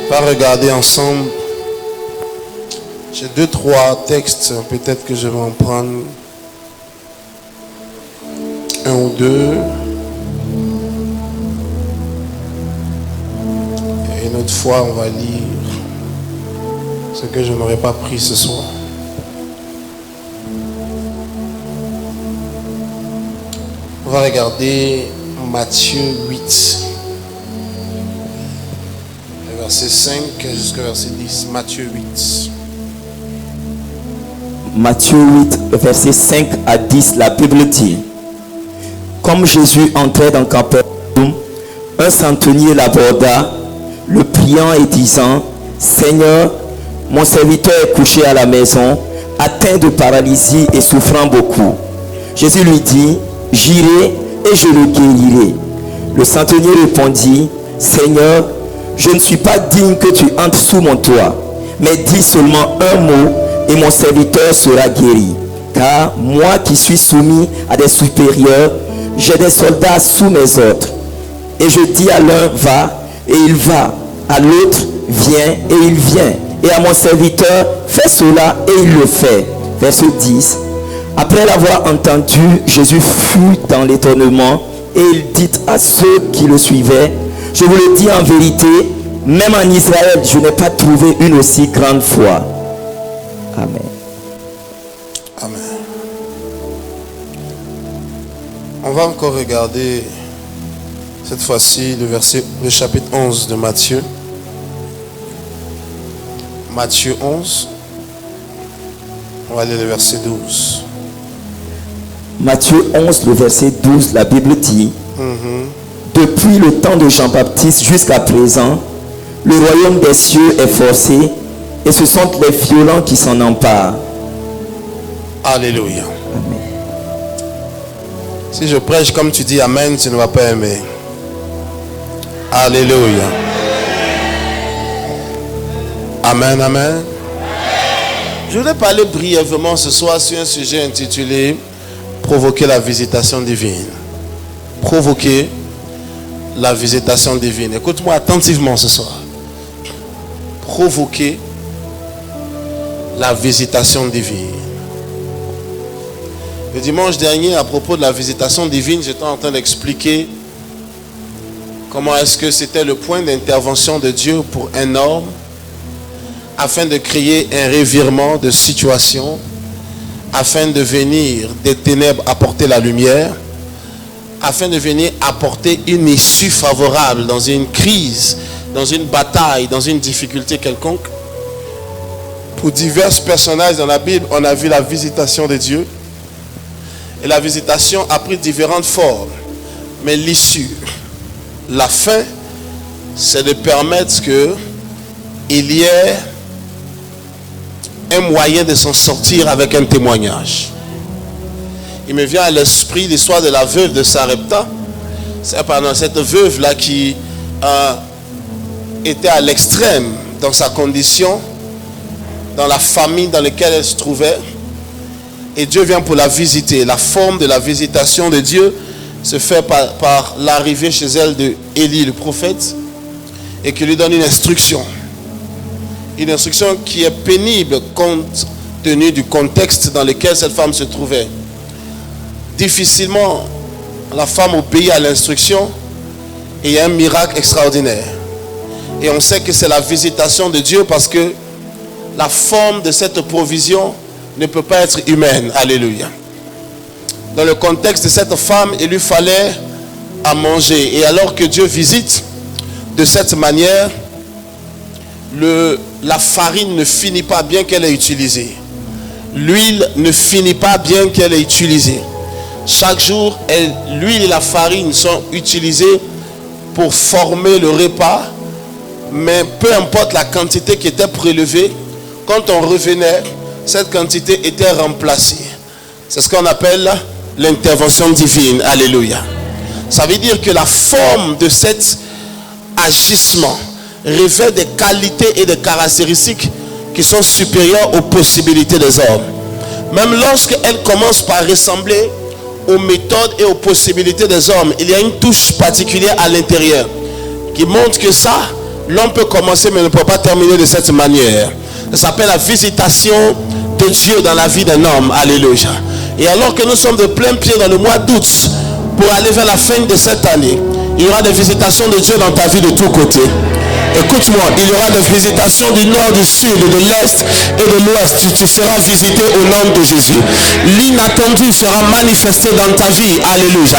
On va regarder ensemble. J'ai 2-3 textes, peut-être que je vais en prendre un ou deux. Et une autre fois, on va lire ce que je n'aurais pas pris ce soir. On va regarder Matthieu 8. Verset 5 jusqu'au verset 10. Matthieu 8. Matthieu 8, verset 5 à 10, la Bible dit: Comme Jésus entrait dans Capernaum, un centenier l'aborda, le priant et disant: Seigneur, mon serviteur est couché à la maison, atteint de paralysie et souffrant beaucoup. Jésus lui dit: J'irai et je le guérirai. Le centenier répondit: Seigneur, je ne suis pas digne que tu entres sous mon toit, mais dis seulement un mot et mon serviteur sera guéri. Car moi qui suis soumis à des supérieurs, j'ai des soldats sous mes ordres. Et je dis à l'un: va, et il va. À l'autre: viens, et il vient. Et à mon serviteur: fais cela, et il le fait. Verset 10. Après l'avoir entendu, Jésus fut dans l'étonnement, et il dit à ceux qui le suivaient: je vous le dis en vérité, même en Israël, je n'ai pas trouvé une aussi grande foi. Amen. Amen. On va encore regarder cette fois-ci le chapitre 11 de Matthieu. Matthieu 11. On va lire le verset 12. Matthieu 11, le verset 12, la Bible dit: Depuis le temps de Jean-Baptiste jusqu'à présent, le royaume des cieux est forcé, et ce sont les violents qui s'en emparent. Alléluia. Amen. Si je prêche comme tu dis Amen, tu ne vas pas aimer. Alléluia. Amen, amen. Je voudrais parler brièvement ce soir sur un sujet intitulé Provoquer la visitation divine. Provoquer la visitation divine. Écoute-moi attentivement ce soir. Provoquer la visitation divine. Le dimanche dernier, à propos de la visitation divine, j'étais en train d'expliquer comment est-ce que c'était le point d'intervention de Dieu pour un homme afin de créer un revirement de situation, afin de venir des ténèbres apporter la lumière, afin de venir apporter une issue favorable dans une crise, dans une bataille, dans une difficulté quelconque. Pour divers personnages dans la Bible, on a vu la visitation de Dieu. Et la visitation a pris différentes formes. Mais l'issue, la fin, c'est de permettre qu'il y ait un moyen de s'en sortir avec un témoignage. Il me vient à l'esprit l'histoire de la veuve de Sarepta. C'est pendant cette veuve-là qui était à l'extrême dans sa condition, dans la famille dans laquelle elle se trouvait. Et Dieu vient pour la visiter. La forme de la visitation de Dieu se fait par l'arrivée chez elle de Élie, le prophète, et qui lui donne une instruction. Une instruction qui est pénible compte tenu du contexte dans lequel cette femme se trouvait. Difficilement, la femme obéit à l'instruction et il y a un miracle extraordinaire. Et on sait que c'est la visitation de Dieu parce que la forme de cette provision ne peut pas être humaine. Alléluia. Dans le contexte de cette femme, il lui fallait à manger. Et alors que Dieu visite de cette manière, la farine ne finit pas bien qu'elle est utilisée. L'huile ne finit pas bien qu'elle est utilisée. Chaque jour, l'huile et la farine sont utilisées pour former le repas. Mais peu importe la quantité qui était prélevée, quand on revenait, cette quantité était remplacée. C'est ce qu'on appelle l'intervention divine. Alléluia. Ça veut dire que la forme de cet agissement révèle des qualités et des caractéristiques qui sont supérieures aux possibilités des hommes. Même lorsqu'elle commence par ressembler aux méthodes et aux possibilités des hommes, il y a une touche particulière à l'intérieur qui montre que ça, L'homme peut commencer mais ne peut pas terminer de cette manière. Ça s'appelle la visitation de Dieu dans la vie d'un homme. Alléluia. Et alors que nous sommes de plein pied dans le mois d'août, pour aller vers la fin de cette année, il y aura des visitations de Dieu dans ta vie de tous côtés. Écoute-moi, il y aura des visitations du nord, du sud, de l'est et de l'ouest. Tu seras visité au nom de Jésus. L'inattendu sera manifesté dans ta vie. Alléluia.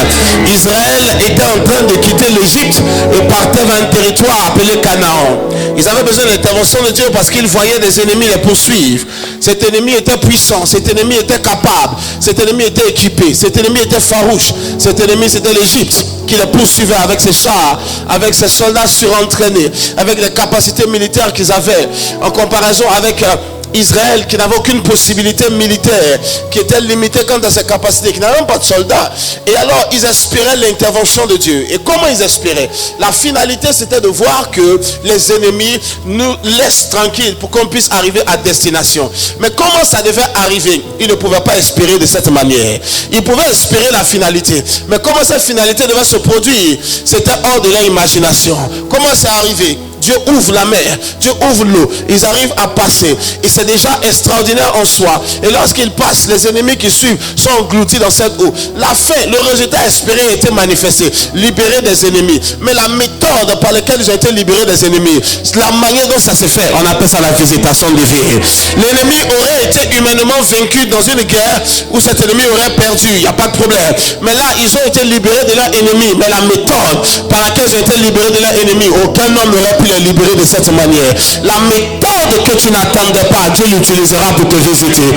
Israël était en train de quitter l'Égypte et partait vers un territoire appelé Canaan. Ils avaient besoin de l'intervention de Dieu parce qu'ils voyaient des ennemis les poursuivre. Cet ennemi était puissant, cet ennemi était capable, cet ennemi était équipé, cet ennemi était farouche. Cet ennemi, c'était l'Égypte qui les poursuivait avec ses chars, avec ses soldats surentraînés, avec les capacités militaires qu'ils avaient, en comparaison avec Israël qui n'avait aucune possibilité militaire, qui était limité quant à ses capacités, qui n'avait même pas de soldats. Et alors ils espéraient l'intervention de Dieu. Et comment ils espéraient? La finalité, c'était de voir que les ennemis nous laissent tranquilles pour qu'on puisse arriver à destination. Mais comment ça devait arriver? Ils ne pouvaient pas espérer de cette manière. Ils pouvaient espérer la finalité, mais comment cette finalité devait se produire? C'était hors de leur imagination. Comment c'est arrivé? Dieu ouvre la mer, Dieu ouvre l'eau, ils arrivent à passer et c'est déjà extraordinaire en soi. Et lorsqu'ils passent, les ennemis qui suivent sont engloutis dans cette eau. La fin, le résultat espéré a été manifesté, libérer des ennemis. Mais la méthode par laquelle ils ont été libérés des ennemis, la manière dont ça se fait, on appelle ça la visitation divine. L'ennemi aurait été humainement vaincu dans une guerre où cet ennemi aurait perdu, il n'y a pas de problème. Mais là, ils ont été libérés de leur ennemi. Mais la méthode par laquelle ils ont été libérés de leur ennemi, aucun homme n'aurait pu les libérer de cette manière. La méthode que tu n'attendais pas, Dieu l'utilisera pour te visiter.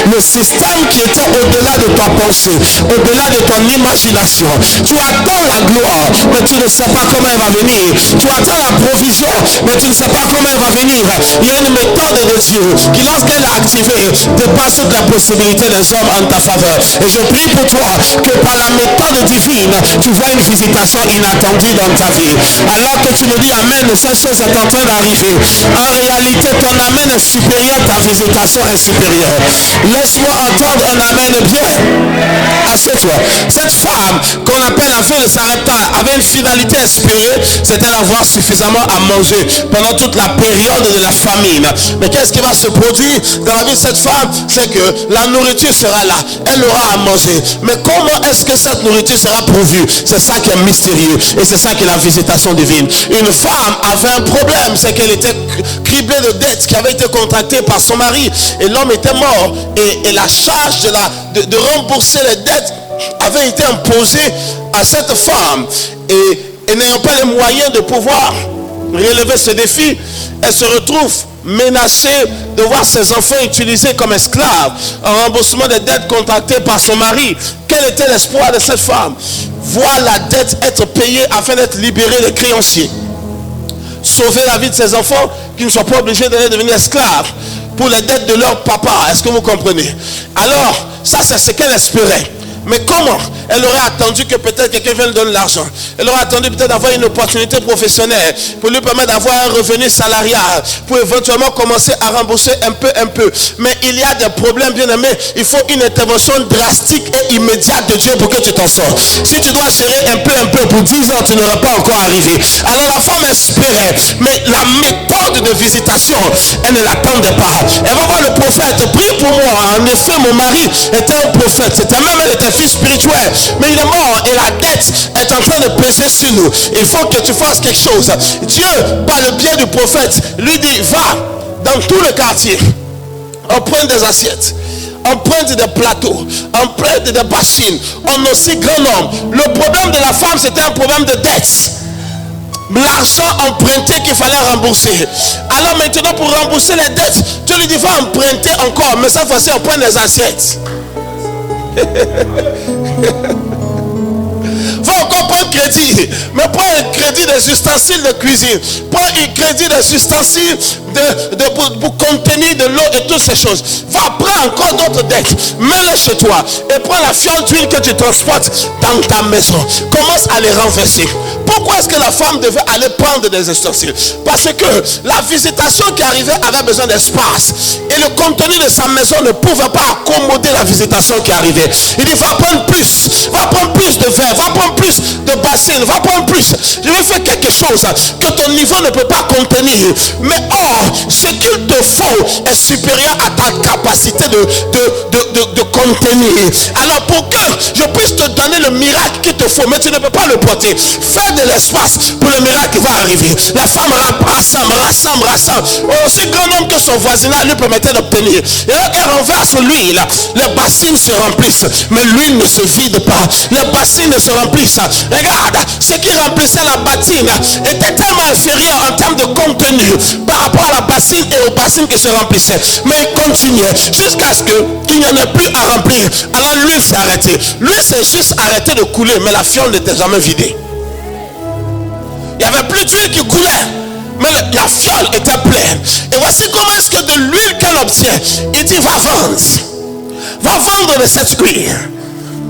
Le système qui était au-delà de ta pensée, au-delà de ton imagination. Tu attends la gloire, mais tu ne sais pas comment elle va venir. Tu attends la provision, mais tu ne sais pas comment elle va venir. Il y a une méthode de Dieu qui, lorsqu'elle est activée, dépasse toutes les possibilités des hommes en ta faveur. Et je prie pour toi que par la méthode divine, tu vois une visitation inattendue dans ta vie. Alors que tu me dis amen, cette chose est en train d'arriver. En réalité, ton amen est supérieur, ta visitation est supérieure. Laisse-moi entendre un amen bien. Assieds-toi. Cette femme qu'on appelle la fille de Sarepta avait une finalité espérée, c'était d'avoir suffisamment à manger pendant toute la période de la famine. Mais qu'est-ce qui va se produire dans la vie de cette femme? C'est que la nourriture sera là, elle aura à manger. Mais comment est-ce que cette nourriture sera pourvue? C'est ça qui est mystérieux et c'est ça qui est la visitation divine. Une femme avait un problème, c'est qu'elle était criblée de dettes qui avaient été contractées par son mari et l'homme était mort et la charge de rembourser les dettes avait été imposée à cette femme et n'ayant pas les moyens de pouvoir relever ce défi, elle se retrouve menacée de voir ses enfants utilisés comme esclaves en remboursement des dettes contractées par son mari. Quel était l'espoir de cette femme? Voir la dette être payée afin d'être libérée des créanciers, sauver la vie de ses enfants qui ne soient pas obligés d'aller devenir esclaves pour les dettes de leur papa. Est-ce que vous comprenez? Alors ça, c'est ce qu'elle espérait. Mais comment? Elle aurait attendu que peut-être quelqu'un vienne lui donner l'argent. Elle aurait attendu peut-être d'avoir une opportunité professionnelle pour lui permettre d'avoir un revenu salarial, pour éventuellement commencer à rembourser un peu. Mais il y a des problèmes, bien aimés. Il faut une intervention drastique et immédiate de Dieu pour que tu t'en sortes. Si tu dois gérer un peu pour 10 ans, tu n'auras pas encore arrivé. Alors la femme espérait, mais la méthode de visitation, elle ne l'attendait pas. Elle va voir le prophète, prie pour moi. En effet, mon mari était un prophète. Elle était fils spirituel, mais il est mort et la dette est en train de peser sur nous. Il faut que tu fasses quelque chose. Dieu, par le biais du prophète, lui dit, va dans tout le quartier, emprunte des assiettes, emprunte des plateaux, emprunte des bassines, en aussi grand nombre. Le problème de la femme, c'était un problème de dette. L'argent emprunté qu'il fallait rembourser. Alors maintenant, pour rembourser les dettes, Dieu lui dit, va emprunter encore, mais cette fois-ci, emprunte des assiettes. Va encore prendre crédit, mais prends un crédit des ustensiles de cuisine, prends un crédit des ustensiles pour contenir de l'eau et toutes ces choses. Va prendre encore d'autres dettes, mets-les chez toi et prends la fiole d'huile que tu transportes dans ta maison. Commence à les renverser. Pourquoi est-ce que la femme devait aller prendre des ustensiles? Parce que la visitation qui arrivait avait besoin d'espace. Et le contenu de sa maison ne pouvait pas accommoder la visitation qui arrivait. Il dit, va prendre plus de verre, va prendre plus de bassines, va prendre plus. Je vais faire quelque chose que ton niveau ne peut pas contenir. Mais or, ce qu'il te faut est supérieur à ta capacité de contenir. Alors pour que je puisse te donner le miracle qu'il te faut, mais tu ne peux pas le porter. Fais de l'espace pour le miracle qui va arriver. La femme rassemble. Aussi grand nombre que son voisinage lui permettait d'obtenir. Et là, elle renverse l'huile. Les bassines se remplissent, mais l'huile ne se vide pas. Les bassines ne se remplissent. Regarde, ce qui remplissait la bassine était tellement inférieur en termes de contenu par rapport à la bassine et aux bassines qui se remplissaient. Mais il continuait jusqu'à ce qu'il n'y en ait plus à remplir. Alors l'huile s'est arrêtée. L'huile s'est juste arrêtée de couler, mais la fiole n'était jamais vidée. Il n'y avait plus d'huile qui coulait, mais la fiole était pleine. Et voici comment est-ce que de l'huile qu'elle obtient, il dit, va vendre de cette huile.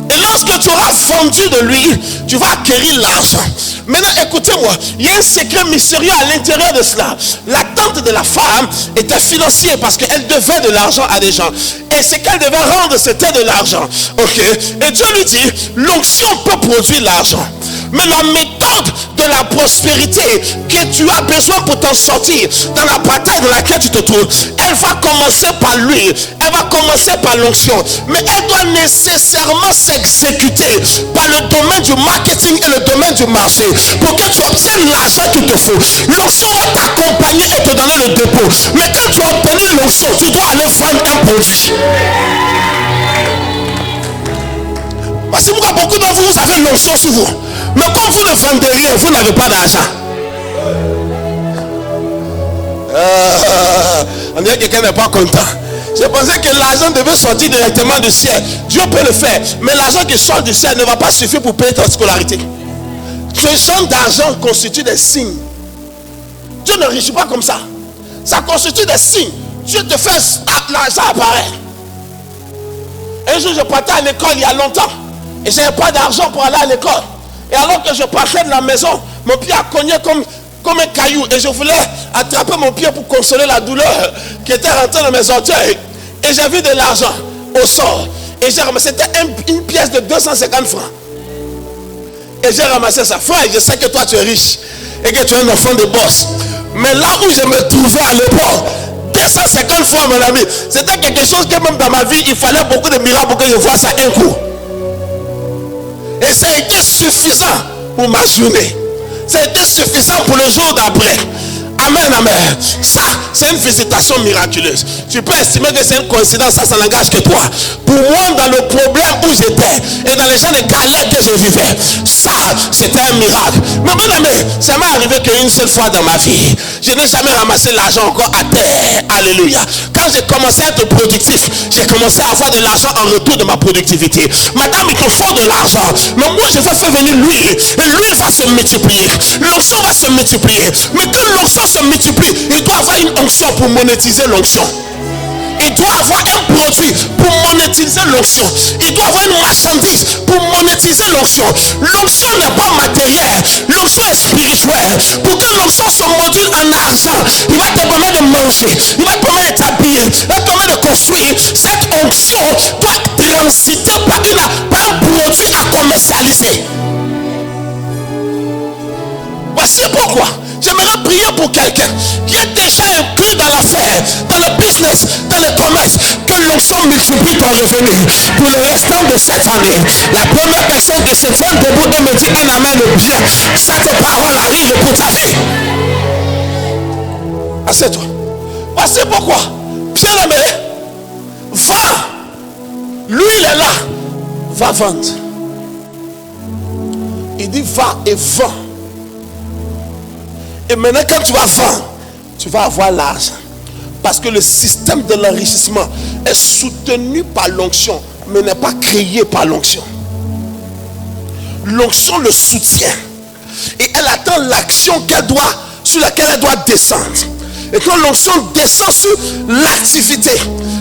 Et lorsque tu auras vendu de l'huile, tu vas acquérir l'argent. Maintenant, écoutez-moi, il y a un secret mystérieux à l'intérieur de cela. L'attente de la femme était financière parce qu'elle devait de l'argent à des gens. Et ce qu'elle devait rendre, c'était de l'argent. Ok. Et Dieu lui dit, l'onction peut produire l'argent. Mais la méthode de la prospérité que tu as besoin pour t'en sortir dans la bataille dans laquelle tu te trouves, elle va commencer par l'huile, elle va commencer par l'onction, mais elle doit nécessairement s'exécuter par le domaine du marketing et le domaine du marché pour que tu obtiennes l'argent qu'il te faut. L'onction va t'accompagner et te donner le dépôt, mais quand tu as obtenu l'onction, tu dois aller vendre un produit. Parce que beaucoup d'entre vous, vous avez l'onction sur vous. Mais comme vous ne vendez rien, vous n'avez pas d'argent. On dirait que quelqu'un n'est pas content. Je pensais que l'argent devait sortir directement du ciel. Dieu peut le faire. Mais l'argent qui sort du ciel ne va pas suffire pour payer ta scolarité. Ce genre d'argent constitue des signes. Dieu ne réagit pas comme ça. Ça constitue des signes. Dieu te fait l'argent apparaître. Un jour, je partais à l'école il y a longtemps. Et je n'avais pas d'argent pour aller à l'école. Et alors que je partais de la maison, mon pied a cogné comme un caillou. Et je voulais attraper mon pied pour consoler la douleur qui était rentrée dans mes orteils. Et j'ai vu de l'argent au sol. Et j'ai ramassé, c'était une pièce de 250 francs. Et j'ai ramassé ça. Frère, je sais que toi tu es riche. Et que tu es un enfant de boss. Mais là où je me trouvais à l'époque, 250 francs mon ami, c'était quelque chose que même dans ma vie, il fallait beaucoup de miracles pour que je voie ça un coup. Et ça a été suffisant pour ma journée. Ça a été suffisant pour le jour d'après. Amen, amen. Ça, c'est une visitation miraculeuse. Tu peux estimer que c'est une coïncidence, ça n'engage que toi. Pour moi, dans le problème où j'étais et dans les gens de galère que je vivais, ça, c'était un miracle. Mais mon ami, ça m'est arrivé qu'une seule fois dans ma vie. Je n'ai jamais ramassé l'argent encore à terre. Alléluia. Quand j'ai commencé à être productif, j'ai commencé à avoir de l'argent en retour de ma productivité. Madame, il te faut de l'argent. Mais moi, je vais faire venir l'huile. Et l'huile va se multiplier. L'onction va se multiplier. Mais quand l'onction se multiplie, il doit avoir une onction pour monétiser l'onction. Il doit avoir un produit pour monétiser l'onction. Il doit avoir une marchandise pour monétiser l'onction. L'onction n'est pas matérielle. L'onction est spirituelle. Pour que l'onction se module en argent, il va te permettre de manger. Il va te permettre de t'habiller. Il va te permettre de construire. Cette onction doit transiter par un produit à commercialiser. Voici pourquoi j'aimerais prier pour quelqu'un qui est déjà inclus dans l'affaire, dans le business, dans le commerce, que l'onction multiplie ton revenu pour le restant de cette année. La première personne qui se tient debout et me dit un amen bien, cette parole arrive pour ta vie. Assieds-toi. Voici pourquoi, bien aimé, va. L'huile est là. Va vendre. Il dit va et vends. Et maintenant quand tu vas vendre, tu vas avoir l'argent. Parce que le système de l'enrichissement est soutenu par l'onction, mais n'est pas créé par l'onction. L'onction le soutient. Et elle attend l'action sur laquelle elle doit descendre. Et quand l'onction descend sur l'activité,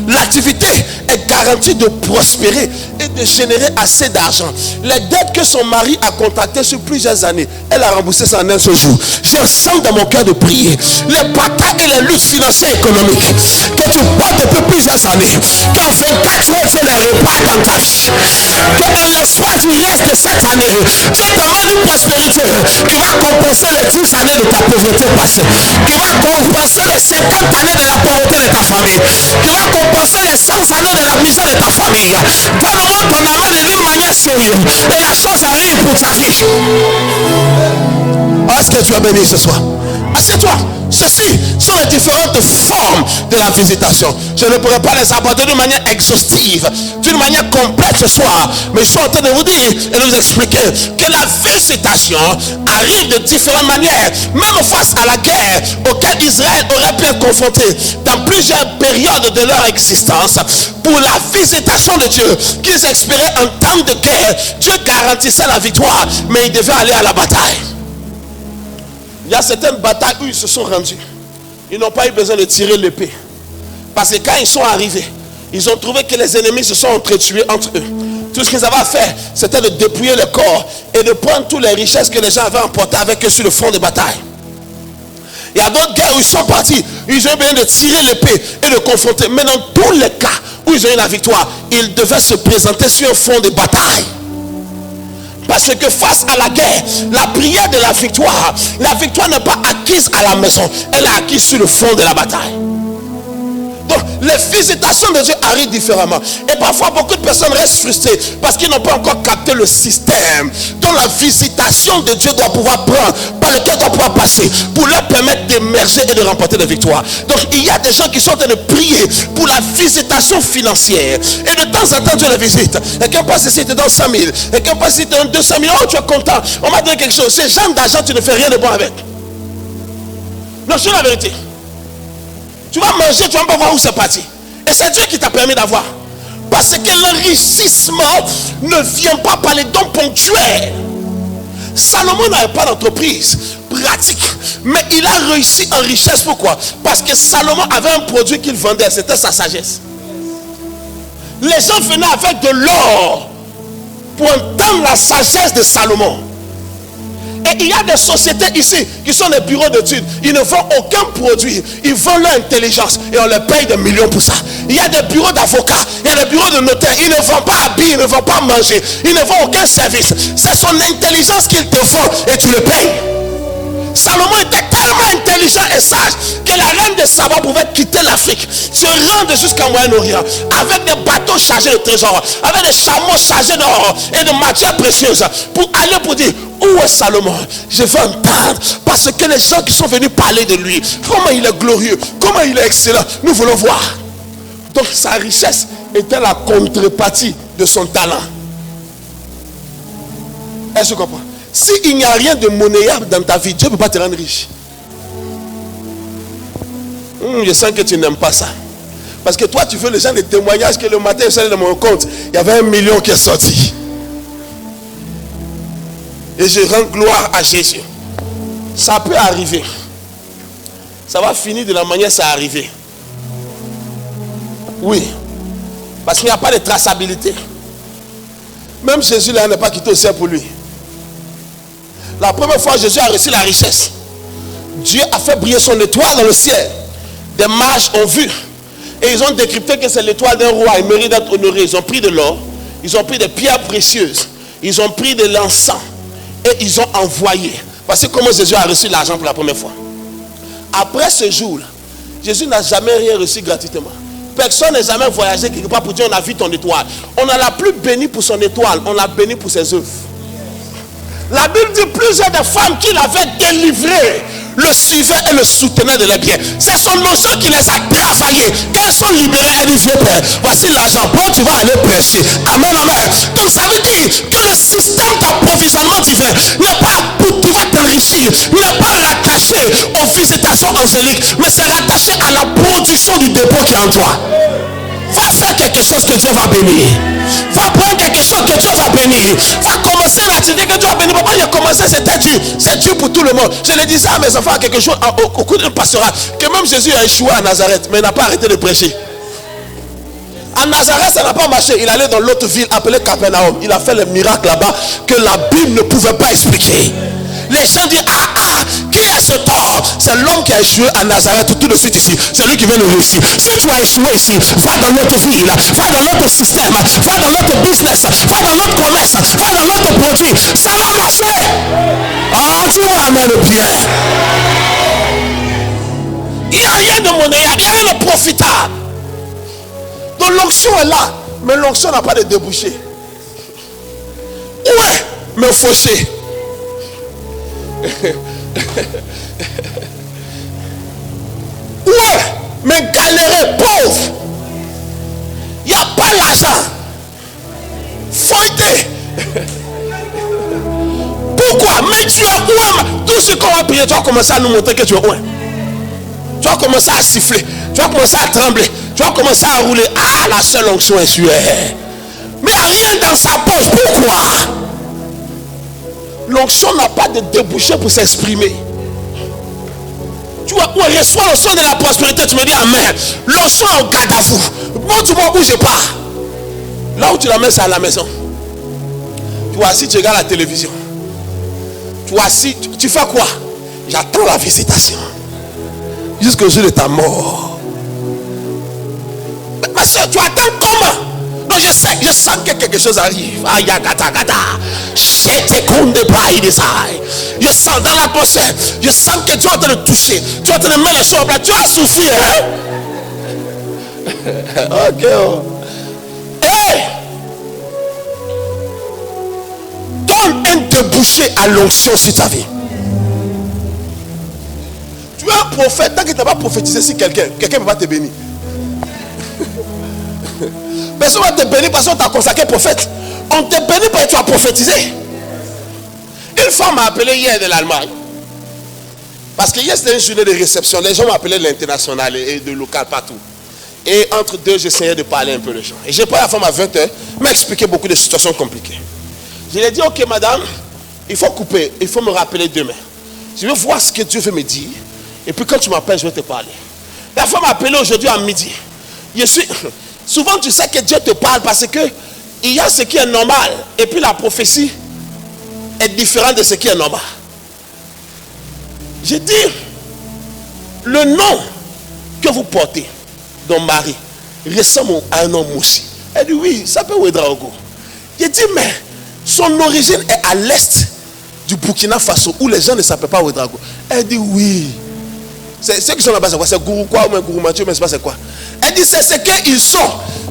l'activité est garantie de prospérer et de générer assez d'argent. Les dettes que son mari a contractées sur plusieurs années, elle a remboursé ça en un seul jour. J'ai un sang dans mon cœur de prier. Les batailles et les luttes financières et économiques que tu portes depuis plusieurs années, qu'en 24 heures Dieu les répare dans ta vie, que dans l'espoir du reste de cette année, Dieu demande une prospérité qui va compenser les 10 années de ta pauvreté passée, qui va compenser les 50 années de la pauvreté de ta famille, qui va compenser les 100 années de la misère de ta famille. Donne-moi ton amour d'une manière sérieuse et la chose arrive pour ta vie. Est-ce que tu es béni ce soir? Assieds-toi. Ceci sont les différentes formes de la visitation. Je ne pourrais pas les aborder d'une manière exhaustive, d'une manière complète ce soir, mais je suis en train de vous dire et de vous expliquer que la visitation arrive de différentes manières, même face à la guerre auquel Israël aurait pu être confronté dans plusieurs périodes de leur existence. Pour la visitation de Dieu qu'ils expéraient en temps de guerre, Dieu garantissait la victoire, mais ils devaient aller à la bataille. Il y a certaines batailles où ils se sont rendus. Ils n'ont pas eu besoin de tirer l'épée. Parce que quand ils sont arrivés, ils ont trouvé que les ennemis se sont entretués entre eux. Tout ce qu'ils avaient à faire, c'était de dépouiller le corps et de prendre toutes les richesses que les gens avaient emportées avec eux sur le front de bataille. Il y a d'autres guerres où ils sont partis. Ils ont eu besoin de tirer l'épée et de confronter. Mais dans tous les cas où ils ont eu la victoire, ils devaient se présenter sur un front de bataille. Parce que face à la guerre, la prière de la victoire n'est pas acquise à la maison, elle est acquise sur le front de la bataille. Donc les visitations de Dieu arrivent différemment. Et parfois beaucoup de personnes restent frustrées parce qu'ils n'ont pas encore capté le système dont la visitation de Dieu doit pouvoir prendre, par lequel doit pouvoir passer pour leur permettre d'émerger et de remporter des victoires. Donc il y a des gens qui sont en train de prier pour la visitation financière. Et de temps en temps Dieu les visite. Quelqu'un passe ici, te donne 100 000. Quelqu'un passe ici, te donne 200 000. Oh, tu es content. On m'a donné quelque chose. Ces gens d'argent, tu ne fais rien de bon avec. Non, c'est la vérité. Tu vas manger, tu vas pas voir où c'est parti. Et c'est Dieu qui t'a permis d'avoir. Parce que l'enrichissement ne vient pas par les dons ponctuels. Salomon n'avait pas d'entreprise pratique, mais il a réussi en richesse. Pourquoi? Parce que Salomon avait un produit qu'il vendait, c'était sa sagesse. Les gens venaient avec de l'or pour entendre la sagesse de Salomon. Et il y a des sociétés ici qui sont des bureaux d'études. Ils ne vendent aucun produit. Ils vendent leur intelligence et on les paye des millions pour ça. Il y a des bureaux d'avocats, il y a des bureaux de notaires. Ils ne vendent pas habiller, ils ne vendent pas manger. Ils ne vendent aucun service. C'est son intelligence qu'ils te font et tu le payes. Salomon était tellement intelligent et sage que la reine de Saba pouvait quitter l'Afrique, se rendre jusqu'à Moyen-Orient avec des bateaux chargés de trésors, avec des chameaux chargés d'or et de matières précieuses pour aller pour dire: où est Salomon? Je veux entendre, parce que les gens qui sont venus parler de lui, comment il est glorieux, comment il est excellent, nous voulons voir. Donc sa richesse était la contrepartie de son talent. Est-ce que tu comprends? S'il n'y a rien de monnayable dans ta vie, Dieu ne peut pas te rendre riche. Je sens que tu n'aimes pas ça. Parce que toi, tu veux les gens des témoignages que le matin, je suis allé dans mon compte, il y avait 1 million qui est sorti. Et je rends gloire à Jésus. Ça peut arriver. Ça va finir de la manière ça est arrivé. Oui. Parce qu'il n'y a pas de traçabilité. Même Jésus là n'est pas quitté au ciel pour lui. La première fois Jésus a reçu la richesse, Dieu a fait briller son étoile dans le ciel. Des mages ont vu. Et ils ont décrypté que c'est l'étoile d'un roi. Il mérite d'être honoré. Ils ont pris de l'or. Ils ont pris des pierres précieuses. Ils ont pris de l'encens. Et ils ont envoyé. Voici comment Jésus a reçu l'argent pour la première fois. Après ce jour-là, Jésus n'a jamais rien reçu gratuitement. Personne n'a jamais voyagé quelque part pour dire: on a vu ton étoile. On ne l'a plus béni pour son étoile. On l'a béni pour ses œuvres. La Bible dit plusieurs des femmes qu'il avait délivrées le suivaient et le soutenaient de leurs biens. C'est son notion qui les a travaillés. Quand elles sont libérées, elle dit: vieux père, voici l'argent. Bon, tu vas aller prêcher. Amen, amen. Donc ça veut dire que le système d'approvisionnement divin n'est pas pour tu vas t'enrichir, n'est pas rattaché aux visitations angéliques, mais c'est rattaché à la production du dépôt qui est en toi. Va faire quelque chose que Dieu va bénir. Va prendre quelque chose que Dieu va bénir. Va commencer l'activité que Dieu va bénir. Papa, il a commencé, c'était Dieu. C'est Dieu pour tout le monde. Je le disais à mes enfants quelque chose au cours d'un pastorat. Que même Jésus a échoué à Nazareth, mais il n'a pas arrêté de prêcher. À Nazareth, ça n'a pas marché. Il allait dans l'autre ville appelée Capernaum. Il a fait le miracle là-bas que la Bible ne pouvait pas expliquer. Les gens disent, qui est cet homme? C'est l'homme qui a échoué à Nazareth tout de suite ici. C'est lui qui vient de réussir. Si tu as échoué ici, va dans notre ville, va dans notre système, va dans notre business, va dans notre commerce, va dans notre produit. Ça va marcher. Dis-moi amen bien. Il n'y a rien de monnayable, il n'y a rien de profitable. Donc l'onction est là, mais l'onction n'a pas de débouché. Ouais, mais fauché. Ouais, mais galérer, pauvre. Il n'y a pas l'argent. Fouetté. Pourquoi? Mais tu es ouin. Tout ce qu'on va prier, tu vas commencer à nous montrer que tu es ouin. Tu vas commencer à siffler. Tu vas commencer à trembler. Tu vas commencer à rouler. La seule onction est sûre. Mais il n'y a rien dans sa poche. Pourquoi? L'onction n'a pas de débouché pour s'exprimer. Tu vois, on reçoit l'onction de la prospérité. Tu me dis amen. L'onction est au garde à vous. Bon, tu vois, bougez pas. Là où tu la mets, c'est à la maison. Tu vois, si tu regardes la télévision, tu vois, si tu fais quoi? J'attends la visitation jusqu'au jour de ta mort. Ma soeur, tu attends comment? Non, je sens que quelque chose arrive. Je sens dans l'atmosphère. Je sens que tu es en train de toucher. Tu es en train de mettre les choses en place. Tu as souffert, hein? Ok. Hey! Donne un débouché à l'onction sur ta vie. Tu es un prophète. Tant que tu n'as pas prophétisé sur quelqu'un ne peut pas te bénir. Personne ne va te bénir parce qu'on t'a consacré prophète. On te bénit parce que tu as prophétisé. Une femme m'a appelé hier de l'Allemagne. Parce que hier c'était une journée de réception. Les gens m'appelaient de l'international et de local partout. Et entre deux, j'essayais de parler un peu de gens. Et j'ai parlé à la femme à 20h. Elle m'a expliqué beaucoup de situations compliquées. Je lui ai dit, ok madame, il faut couper. Il faut me rappeler demain. Je veux voir ce que Dieu veut me dire. Et puis quand tu m'appelles, je vais te parler. La femme m'a appelé aujourd'hui à midi. Souvent tu sais que Dieu te parle parce que il y a ce qui est normal. Et puis la prophétie est différente de ce qui est normal. J'ai dit, le nom que vous portez, ton mari, ressemble à un homme aussi. Elle dit oui, ça peut Ouedraogo. J'ai dit mais son origine est à l'est du Burkina Faso où les gens ne s'appellent pas Ouedraogo. Elle dit oui. C'est ceux qui sont là-bas, c'est quoi? C'est Gourou quoi ou Gourou Mathieu, mais c'est pas c'est quoi? Elle dit c'est ce qu'ils sont.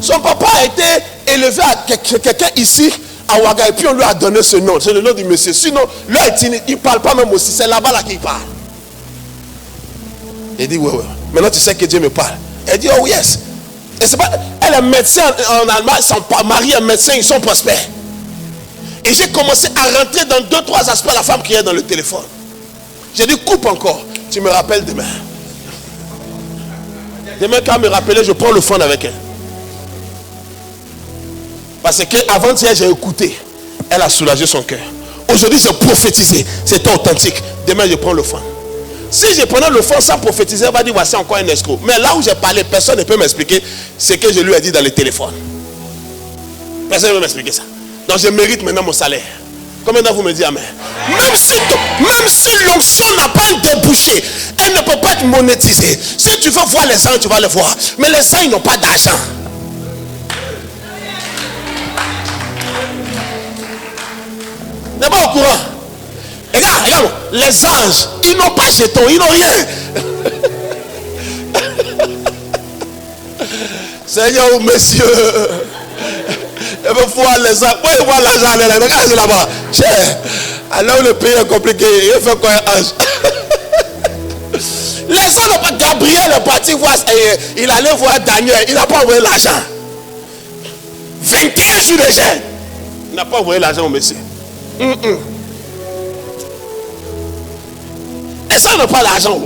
Son papa a été élevé à quelqu'un ici à Ouaga et puis on lui a donné ce nom. C'est le nom du monsieur. Sinon, là, il ne parle pas même aussi. C'est là-bas là qu'il parle. Elle dit ouais. Maintenant tu sais que Dieu me parle. Elle dit oh yes. Et c'est pas, elle est médecin en Allemagne, son mari est médecin, ils sont prospères. Et j'ai commencé à rentrer dans 2-3 aspects. La femme qui est dans le téléphone. J'ai dit coupe encore. Tu me rappelles demain. Demain quand elle me rappelle, je prends le fond avec elle. Parce qu'avant hier j'ai écouté. Elle a soulagé son cœur. Aujourd'hui j'ai prophétisé. C'était authentique. Demain je prends le fond. Si je prenais le fond sans prophétiser, elle va dire voici encore un escroc. Mais là où j'ai parlé, personne ne peut m'expliquer ce que je lui ai dit dans le téléphone. Personne ne peut m'expliquer ça. Donc je mérite maintenant mon salaire. Combien d'entre vous me dites amen? Même si l'onction n'a pas un débouché, elle ne peut pas être monétisée. Si tu veux voir les gens, tu vas les voir. Mais les gens, ils n'ont pas d'argent. N'est pas au courant? Regarde, les anges, ils n'ont pas jetons, ils n'ont rien. Seigneur ou monsieur, il faut voir les anges. Où voir l'argent? Regardez là-bas. Alors le pays est compliqué. Il fait quoi un ange? Les anges n'ont pas. Gabriel est parti voir. Il allait voir Daniel. Il n'a pas envoyé l'argent. 21 jours de jeûne. Il n'a pas envoyé l'argent au monsieur. Et ça n'a pas l'argent.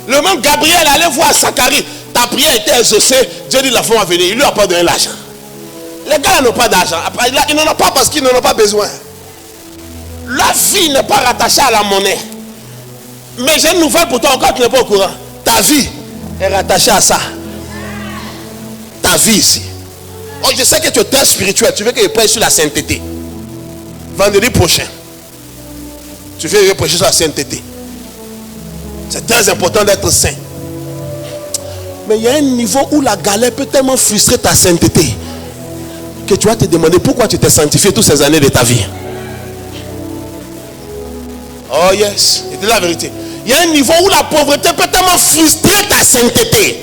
Le même Gabriel allait voir Zacharie. Ta prière était exaucée. Dieu dit la femme va venir. Il lui a pas donné l'argent. Les gars n'ont pas d'argent. Ils n'en ont pas parce qu'ils n'en ont pas besoin. La vie n'est pas rattachée à la monnaie. Mais j'ai une nouvelle pour toi encore, tu n'es pas au courant. Ta vie est rattachée à ça. Ta vie ici. Oh, je sais que tu es très spirituel. Tu veux que je prêche sur la sainteté. Vendredi prochain, tu veux prêcher sur la sainteté. C'est très important d'être saint. Mais il y a un niveau où la galère peut tellement frustrer ta sainteté que tu vas te demander pourquoi tu t'es sanctifié toutes ces années de ta vie. Oh yes, c'est la vérité. Il y a un niveau où la pauvreté peut tellement frustrer ta sainteté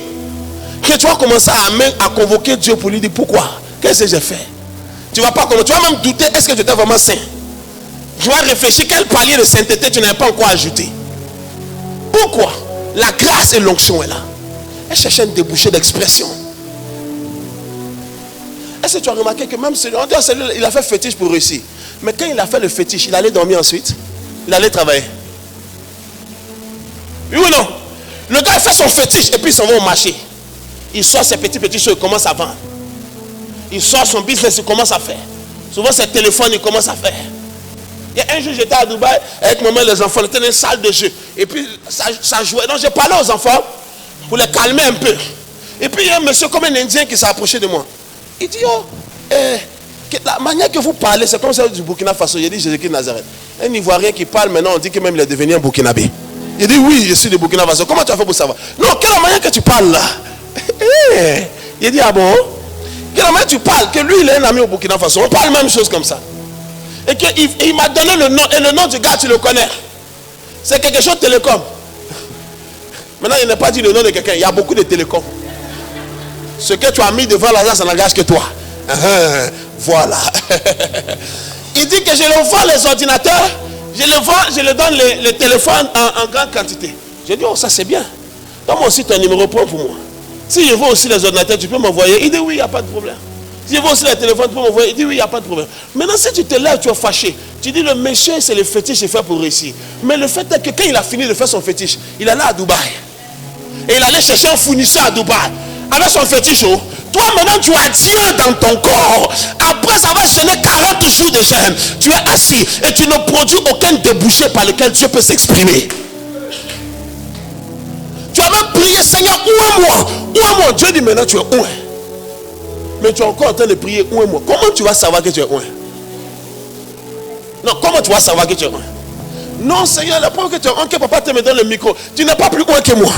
que tu vas commencer à convoquer Dieu pour lui dire pourquoi, qu'est-ce que j'ai fait. Tu vas pas commencer, tu vas même douter, est-ce que tu étais vraiment saint. Tu vas réfléchir quel palier de sainteté tu n'avais pas encore ajouté. Pourquoi? La grâce et l'onction est là. Elle cherchait un débouché d'expression. Est-ce que tu as remarqué que même celui, il a fait fétiche pour réussir. Mais quand il a fait le fétiche, il allait dormir ensuite. Il allait travailler. Oui ou non? Le gars il fait son fétiche et puis il s'en va au marché. Il sort ses petits choses, il commence à vendre. Il sort son business, il commence à faire. Souvent ses téléphones, il commence à faire. Il y a un jour, j'étais à Dubaï avec maman et les enfants. On était dans une salle de jeu. Et puis ça jouait. Donc j'ai parlé aux enfants pour les calmer un peu. Et puis il y a un monsieur comme un Indien qui s'est approché de moi. Il dit, oh, la manière que vous parlez, c'est comme celle du Burkina Faso. J'ai dit, Jésus-Christ de Nazareth. Un Ivoirien qui parle maintenant, on dit que même il est devenu un Burkinabé. Il dit, oui, je suis de Burkina Faso. Comment tu as fait pour savoir? Non, quelle manière que tu parles là? Il dit, ah bon? Quelle manière tu parles? Que lui, il est un ami au Burkina Faso. On parle même chose comme ça. Et qu'il m'a donné le nom. Et le nom du gars, tu le connais. C'est quelque chose de télécom. Maintenant, il n'a pas dit le nom de quelqu'un. Il y a beaucoup de télécoms. Ce que tu as mis devant l'argent, ça n'engage que toi. Voilà. Il dit que je le vends les ordinateurs. Je le vends, je le donne les téléphones en grande quantité. J'ai dit, oh, ça c'est bien. Donne-moi aussi ton numéro pour moi. Si je vends aussi les ordinateurs, tu peux m'envoyer. Il dit, oui, il n'y a pas de problème. Si je vends aussi les téléphones, tu peux m'envoyer. Il dit, oui, il n'y a pas de problème. Maintenant, si tu te lèves, tu es fâché. Tu dis, le monsieur, c'est le fétiche, il fait pour réussir. Mais le fait est que quand il a fini de faire son fétiche, il allait à Dubaï. Et il allait chercher un fournisseur à Dubaï. Avec son fétiche, oh. Toi maintenant tu as Dieu dans ton corps. Après avoir jeûné 40 jours de jeûne, tu es assis et tu ne produis aucun débouché par lequel Dieu peut s'exprimer. Tu as même prié, Seigneur, où est moi? Dieu dit maintenant tu es où? Mais tu es encore en train de prier, où est moi? Comment tu vas savoir que tu es où? Non, comment tu vas savoir que tu es où? Non Seigneur, la preuve que tu es où, que papa te me donne le micro. Tu n'es pas plus où que moi.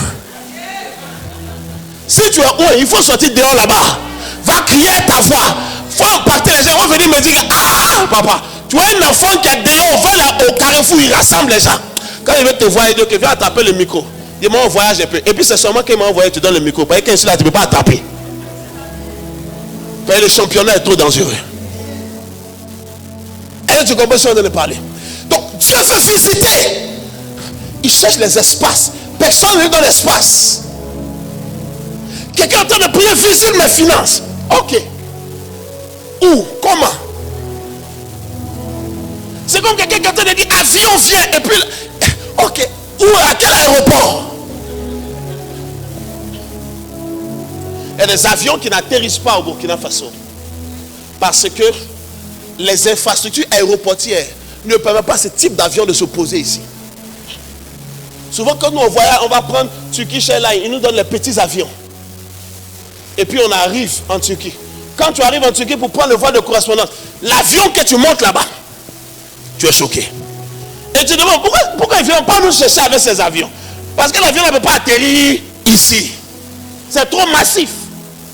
Si tu es où, il faut sortir dehors là-bas. Va crier ta voix. Faut impacter les gens. Vont venir me dire, ah papa, tu as un enfant qui est dehors, va là au carrefour, il rassemble les gens. Quand il veut te voir, il dit, ok, viens attraper le micro. Dis-moi, on voyage un peu. Et puis c'est seulement qu'il m'a envoyé, tu donnes le micro. Parce que là, tu ne peux pas attraper. Parce que le championnat est trop dangereux. Et tu comprends ce qu'on vient de parler. Donc Dieu veut visiter. Il cherche les espaces. Personne n'est dans l'espace. Quelqu'un est en train de prier, visite mes finances. Ok. Où? Comment? C'est comme quelqu'un qui est en train de dire avion vient et puis. Ok. Où? À quel aéroport? Il y a des avions qui n'atterrissent pas au Burkina Faso. Parce que les infrastructures aéroportières ne permettent pas ce type d'avion de se poser ici. Souvent quand nous on voyage, on va prendre Turkish Airlines, ils nous donnent les petits avions. Et puis on arrive en Turquie. Quand tu arrives en Turquie pour prendre le vol de correspondance, l'avion que tu montes là-bas, tu es choqué. Et tu te demandes pourquoi ils ne viennent pas nous chercher avec ces avions? Parce que l'avion ne peut pas atterrir ici. C'est trop massif,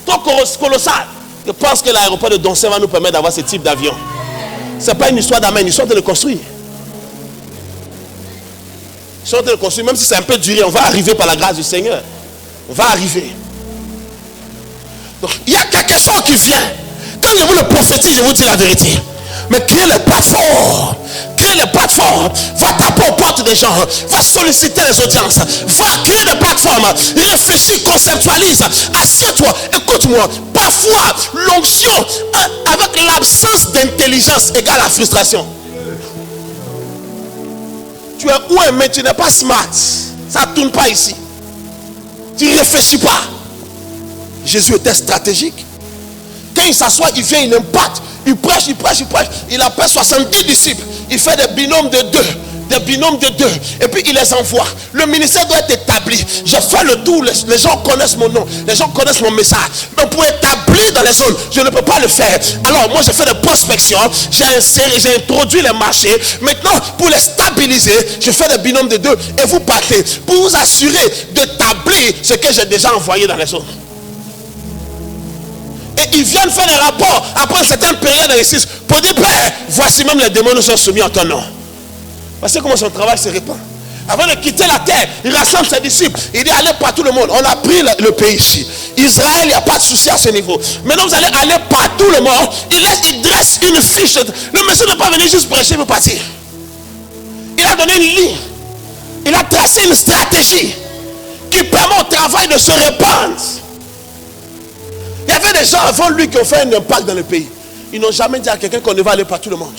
trop colossal. Je pense que l'aéroport de Doncé va nous permettre d'avoir ce type d'avion. Ce n'est pas une histoire d'amen, une histoire de le construire. Une histoire de le construire, même si c'est un peu duré, on va arriver par la grâce du Seigneur. On va arriver. Donc, il y a quelque chose qui vient. Quand je vous le prophétise, je vous dis la vérité. Mais créez les plateformes. Créez les plateformes. Va taper aux portes des gens. Va solliciter les audiences. Va créer des plateformes. Réfléchis, conceptualise. Assieds-toi. Écoute-moi. Parfois, l'onction avec l'absence d'intelligence égale la frustration. Tu es où mais tu n'es pas smart. Ça ne tourne pas ici. Tu ne réfléchis pas. Jésus était stratégique. Quand il s'assoit, il vient, il impacte. Il prêche. Il appelle 70 disciples. Il fait des binômes de 2. Et puis il les envoie. Le ministère doit être établi. Je fais le tour. Les gens connaissent mon nom. Les gens connaissent mon message. Mais pour établir dans les zones, je ne peux pas le faire. Alors moi, je fais des prospections. J'ai introduit les marchés. Maintenant, pour les stabiliser, je fais des binômes de 2. Et vous partez pour vous assurer d'établir ce que j'ai déjà envoyé dans les zones. Et ils viennent faire des rapports après une certaine période d'exercice pour dire, Père, voici même les démons nous sont soumis en ton nom. Parce que comment son travail se répand. Avant de quitter la terre, il rassemble ses disciples. Il dit, allez partout le monde. On a pris le pays ici. Israël, il n'y a pas de souci à ce niveau. Maintenant, vous allez aller partout le monde. Il dresse une fiche. Le monsieur ne peut pas venir juste prêcher pour partir. Il a donné une ligne. Il a tracé une stratégie qui permet au travail de se répandre. Il y avait des gens avant lui qui ont fait un impact dans le pays. Ils n'ont jamais dit à quelqu'un qu'on va aller partout le monde.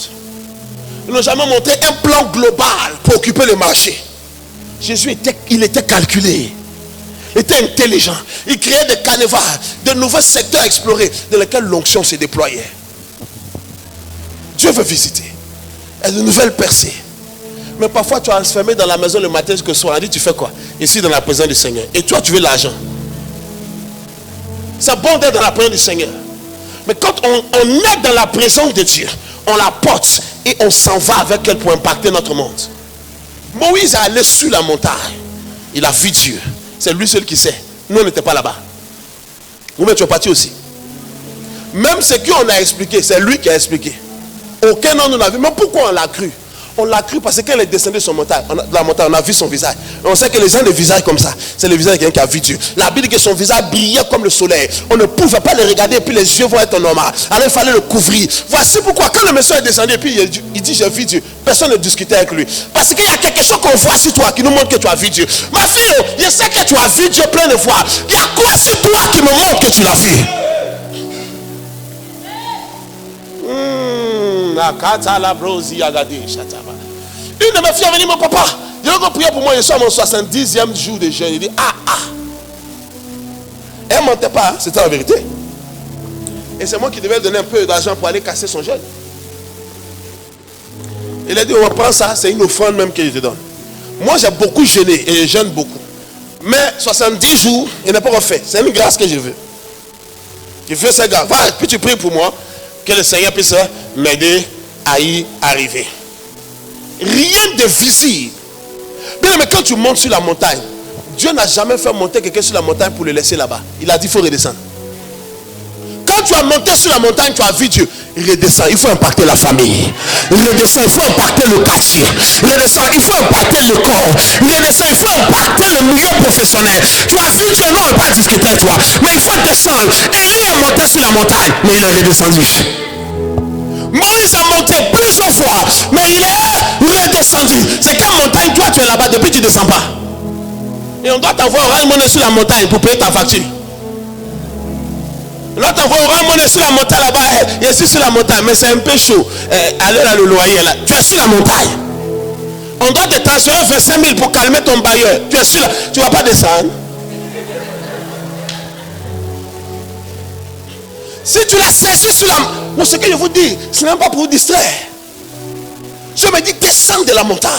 Ils n'ont jamais montré un plan global pour occuper le marché. Jésus était calculé. Il était intelligent. Il créait des canevas, de nouveaux secteurs à explorer dans lesquels l'onction se déployait. Dieu veut visiter. Il y a de nouvelles percées. Mais parfois tu es enfermé dans la maison le matin jusqu'au soir. On dit, tu fais quoi? Ici dans la présence du Seigneur. Et toi tu veux l'argent. C'est bon d'être dans la présence du Seigneur. Mais quand on est dans la présence de Dieu, on la porte et on s'en va avec elle pour impacter notre monde. Moïse est allé sur la montagne. Il a vu Dieu. C'est lui seul qui sait. Nous, on n'était pas là-bas. Vous-même, tu es parti aussi. Même ce qu'on a expliqué, c'est lui qui a expliqué. Aucun homme n'a vu. Mais pourquoi on l'a cru? On l'a cru parce qu'elle est descendue sur la montagne, on a vu son visage. On sait que les gens, des visages comme ça, c'est le visage de quelqu'un qui a vu Dieu. La Bible dit que son visage brillait comme le soleil. On ne pouvait pas le regarder et puis les yeux vont être normaux. Alors il fallait le couvrir. Voici pourquoi quand le monsieur est descendu et puis il dit j'ai vu Dieu, personne ne discutait avec lui. Parce qu'il y a quelque chose qu'on voit sur toi qui nous montre que tu as vu Dieu. Ma fille, je sais que tu as vu Dieu plein de fois. Il y a quoi sur toi qui me montre que tu l'as vu? Une de mes filles est venue, mon papa, il a prié pour moi, je suis à mon 70e jour de jeûne. Il dit, elle ne mentait pas, c'était la vérité. Et c'est moi qui devais donner un peu d'argent pour aller casser son jeûne. Il a dit, on va prendre ça, c'est une offrande même que je te donne. Moi j'ai beaucoup jeûné et je jeûne beaucoup. Mais 70 jours, il n'est pas refait. C'est une grâce que je veux. Je veux ça, gars. Va, puis tu pries pour moi, que le Seigneur puisse m'aider à y arriver. Rien de visible. Bien, mais quand tu montes sur la montagne, Dieu n'a jamais fait monter quelqu'un sur la montagne pour le laisser là-bas. Il a dit, il faut redescendre. Quand tu as monté sur la montagne, tu as vu Dieu. Il redescend, il faut impacter la famille. Il redescend, il faut impacter le quartier. Il redescend, il faut impacter le corps. Il redescend, il faut impacter le milieu professionnel. Tu as vu Dieu, non, on ne va pas discuter avec toi. Mais il faut descendre. Élie est monté sur la montagne, mais il est redescendu. Moïse a monté plusieurs fois, mais il est redescendu. C'est quand montagne, toi tu es là-bas, depuis tu ne descends pas. Et on doit t'envoyer orange monnaie sur la montagne pour payer ta facture. On doit t'envoyer orange monnaie sur la montagne là-bas. Je suis sur la montagne, mais c'est un peu chaud. Allez là, le loyer là. Tu es sur la montagne. On doit te transférer 25 000 pour calmer ton bailleur. Tu es sur la... Tu ne vas pas descendre. Si tu l'as saisi sur la... Bon, ce que je vous dis, ce n'est même pas pour vous distraire. Je me dis, descends de la montagne.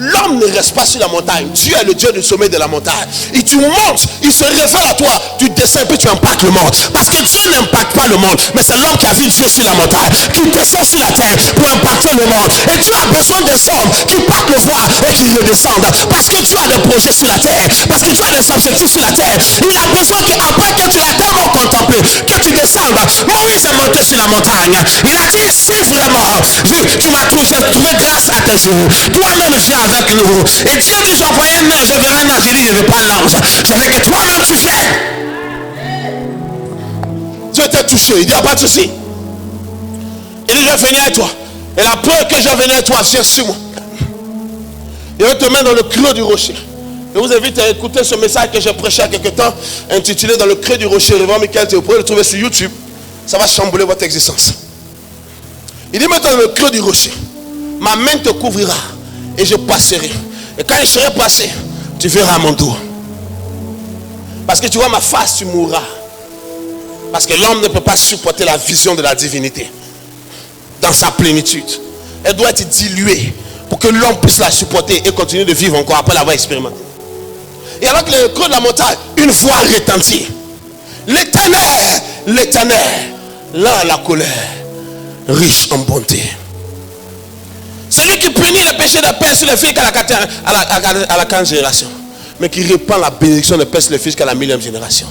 L'homme ne reste pas sur la montagne. Dieu est le Dieu du sommet de la montagne. Et tu montes, il se révèle à toi. Tu descends et puis tu impactes le monde. Parce que Dieu n'impacte pas le monde. Mais c'est l'homme qui a vu Dieu sur la montagne, qui descend sur la terre pour impacter le monde. Et Dieu a besoin des hommes qui partent le voir et qui redescendent. Parce que Dieu a des projets sur la terre. Parce que Dieu a des objectifs sur la terre. Il a besoin qu'après que tu l'as tellement contemplé, que tu descendes. Moïse est monté sur la montagne. Il a dit, si vraiment tu m'as trouvé grâce à tes yeux, toi-même viens avec nous. Et Dieu dit, j'envoie un ange, je verrai un ange. Il dit, je ne veux pas l'ange. Je veux que toi-même tu viennes. Dieu t'a touché. Il dit, il n'y a pas de souci. Il dit, je vais venir avec toi. Et la preuve que je vais venir avec toi, viens sur moi. Il va te mettre dans le creux du rocher. Je vous invite à écouter ce message que j'ai prêché il y a quelque temps, intitulé Dans le creux du rocher. Révérend Michael, vous pouvez le trouver sur YouTube. Ça va chambouler votre existence. Il dit, maintenant dans le creux du rocher, ma main te couvrira. Et je passerai. Et quand je serai passé, tu verras mon dos. Parce que tu vois ma face, tu mourras. Parce que l'homme ne peut pas supporter la vision de la divinité dans sa plénitude. Elle doit être diluée pour que l'homme puisse la supporter et continuer de vivre encore après l'avoir expérimenté. Et alors qu'il est au creux de la montagne, une voix retentit. L'Éternel, l'Éternel, lent à la colère, riche en bonté. Celui qui punit les péchés des pères sur les filles à la 15e génération, mais qui répand la bénédiction des pères sur les filles jusqu'à la 1000e génération.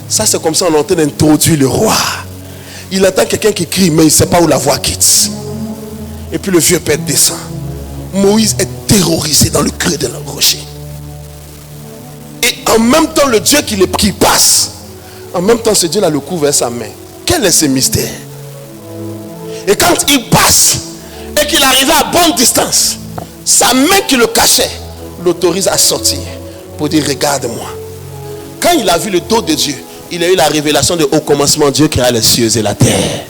Ça, c'est comme ça on est en train d'introduire le roi. Il entend quelqu'un qui crie, mais il ne sait pas où la voix quitte. Et puis le vieux père descend. Moïse est terrorisé dans le creux de la rocher. Et en même temps, le Dieu qui passe, en même temps, ce Dieu-là le couvre avec sa main. Quel est ce mystère? Et quand il passe, et qu'il arrivait à bonne distance, sa main qui le cachait l'autorise à sortir pour dire regarde-moi. Quand il a vu le dos de Dieu, il a eu la révélation de au commencement Dieu créa les cieux et la terre.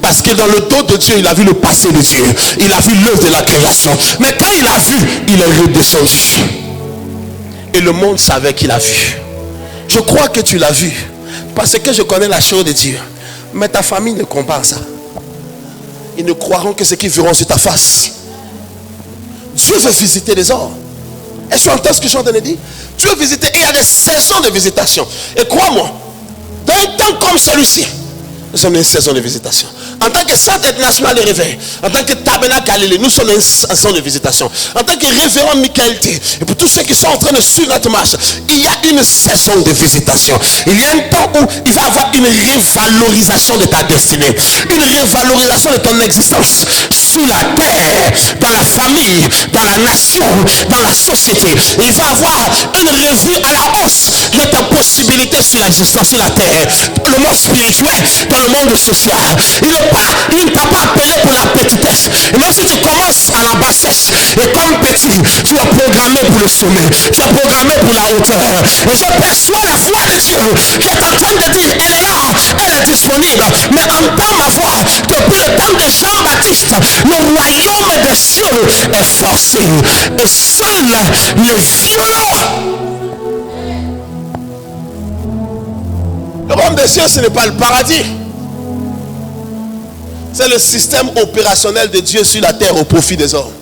Parce que dans le dos de Dieu, il a vu le passé de Dieu, il a vu l'œuvre de la création. Mais quand il a vu, il est redescendu. Et le monde savait qu'il a vu. Je crois que tu l'as vu parce que je connais la chose de Dieu. Mais ta famille ne comprend ça. Ils ne croiront que ce qu'ils verront sur ta face. Dieu veut visiter les hommes. Est-ce que tu entends ce que je suis en train de dire? Dieu veut visiter et il y a des saisons de visitation. Et crois-moi, dans un temps comme celui-ci, nous sommes dans une saison de visitation. En tant que centre international de réveil, en tant que tabernacle Galilée, nous sommes dans une saison de visitation. En tant que révérend Michael T, et pour tous ceux qui sont en train de suivre notre marche, il y a une saison de visitation. Il y a un temps où il va y avoir une révalorisation de ta destinée, une révalorisation de ton existence sur la terre, dans la famille, dans la nation, dans la société. Il va y avoir une revue à la hausse de ta possibilité sur l'existence sur la terre, dans le monde spirituel, dans le monde social. Il ne t'a pas appelé pour la petitesse. Et même si tu commences à la bassesse, et comme petit, tu es programmé pour le sommet, tu es programmé pour la hauteur. Et je perçois la voix de Dieu qui est en train de dire, elle est là, elle est disponible. Mais entends ma voix, depuis le temps de Jean-Baptiste, le royaume des cieux est forcé. Et seuls les violents. Le royaume des cieux, ce n'est pas le paradis. C'est le système opérationnel de Dieu sur la terre au profit des hommes.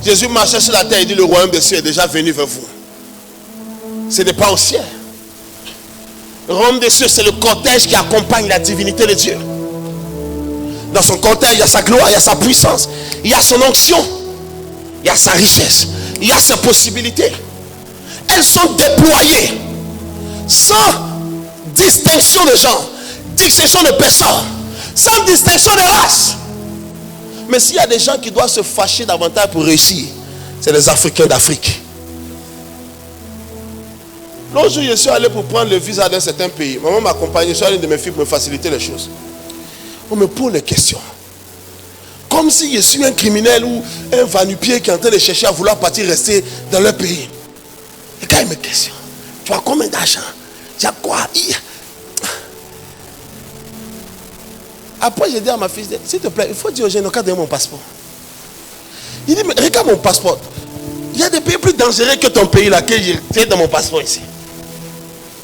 Jésus marchait sur la terre et dit le royaume des cieux est déjà venu vers vous. Ce n'est pas au ciel. Le royaume des cieux, c'est le cortège qui accompagne la divinité de Dieu. Dans son cortège, il y a sa gloire, il y a sa puissance, il y a son onction, il y a sa richesse, il y a ses possibilités. Elles sont déployées sans distinction de genre, distinction de personne, sans distinction de race. Mais s'il y a des gens qui doivent se fâcher davantage pour réussir, c'est les Africains d'Afrique. L'autre jour, je suis allé pour prendre le visa d'un certain pays. Maman m'a accompagné, je suis allé de mes filles pour me faciliter les choses. On me pose les questions. Comme si je suis un criminel ou un va-nu-pied qui est en train de chercher à vouloir partir rester dans leur pays. Et quand il me questionne, tu as combien d'argent? Tu as quoi? Après, j'ai dit à ma fille, s'il te plaît, il faut dire aux gens, non, donner mon passeport. Il dit, mais regarde mon passeport. Il y a des pays plus dangereux que ton pays là, que j'ai dans mon passeport ici.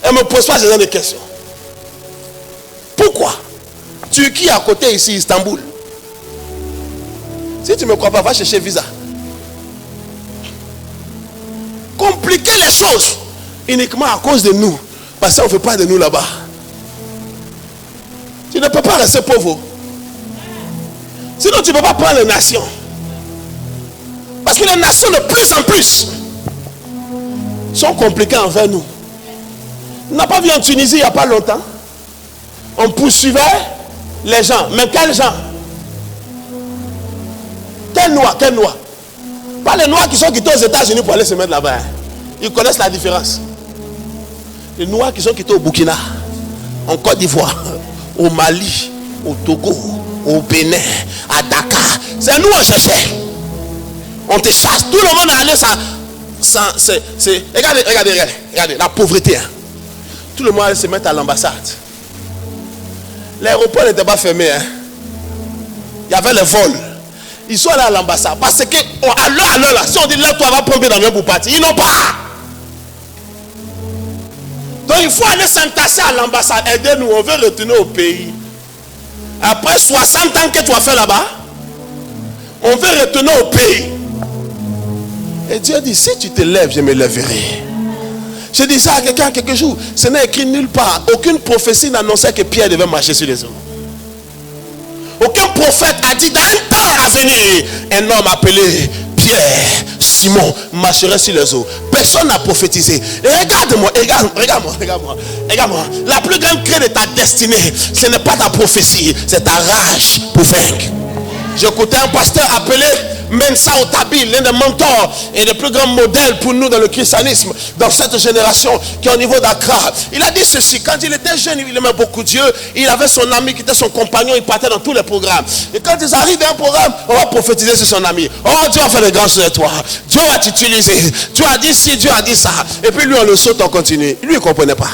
Elle ne me pose pas ce genre de questions. Pourquoi? Turquie à côté ici, Istanbul. Si tu ne me crois pas, va chercher visa. Compliquer les choses uniquement à cause de nous. Parce qu'on ne fait pas de nous là-bas. Tu ne peux pas rester pauvre. Sinon tu ne peux pas prendre les nations. Parce que les nations de plus en plus sont compliquées envers nous. On n'a pas vu en Tunisie il n'y a pas longtemps. On poursuivait les gens. Mais quels gens? Quels noirs? Quels noirs? Pas les noirs qui sont quittés aux États-Unis pour aller se mettre là-bas. Ils connaissent la différence. Les noirs qui sont quittés au Burkina, en Côte d'Ivoire, au Mali, au Togo, au Bénin, à Dakar. C'est nous on cherchait. On te chasse. Tout le monde est allé regardez, la pauvreté. Hein. Tout le monde allait se mettre à l'ambassade. L'aéroport n'était pas fermé. Hein. Il y avait les vols. Ils sont allés à l'ambassade. Parce que à l'heure là, si on dit là, toi va prendre dans l'avion pour partir, ils n'ont pas. Donc il faut aller s'entasser à l'ambassade. Aidez-nous, on veut retourner au pays. Après 60 ans que tu as fait là-bas, on veut retourner au pays. Et Dieu dit, si tu te lèves, je me lèverai. Je dis ça à quelqu'un quelques jours. Ce n'est écrit nulle part. Aucune prophétie n'annonçait que Pierre devait marcher sur les eaux. Aucun prophète a dit dans un temps à venir, un homme appelé Pierre, Simon, marcherait sur les eaux. Personne n'a prophétisé. Et regarde-moi. La plus grande clé de ta destinée, ce n'est pas ta prophétie, c'est ta rage pour vaincre. J'écoutais un pasteur appelé Mensa Otabil, l'un des mentors et des plus grands modèles pour nous dans le christianisme, dans cette génération qui est au niveau d'Accra. Il a dit ceci: quand il était jeune, il aimait beaucoup Dieu. Il avait son ami qui était son compagnon, il partait dans tous les programmes. Et quand ils arrivent à un programme, on va prophétiser sur son ami. Oh, Dieu va faire des grands choses de toi. Dieu va t'utiliser. Dieu a dit ci, Dieu a dit ça. Et puis lui, on le saute, on continue. Lui, il ne comprenait pas.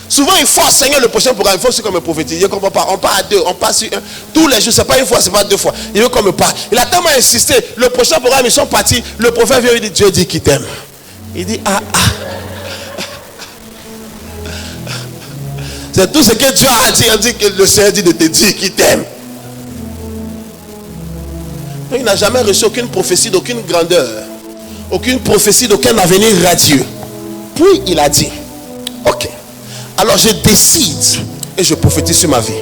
Souvent, il faut enseigner le prochain programme. Il faut aussi qu'on me prophétise. Il ne comprend pas. On part à deux, on passe sur un. Tous les jours, ce n'est pas une fois, ce n'est pas deux fois. Il veut qu'on me parle. Il a tellement insisté. Le prochain programme, ils sont partis. Le prophète vient, il dit, Dieu dit qu'il t'aime. Il dit, C'est tout ce que Dieu a dit. Il dit que le Seigneur dit de te dire qu'il t'aime. Il n'a jamais reçu aucune prophétie d'aucune grandeur. Aucune prophétie d'aucun avenir radieux. Puis, il a dit, ok. Alors je décide et je prophétise sur ma vie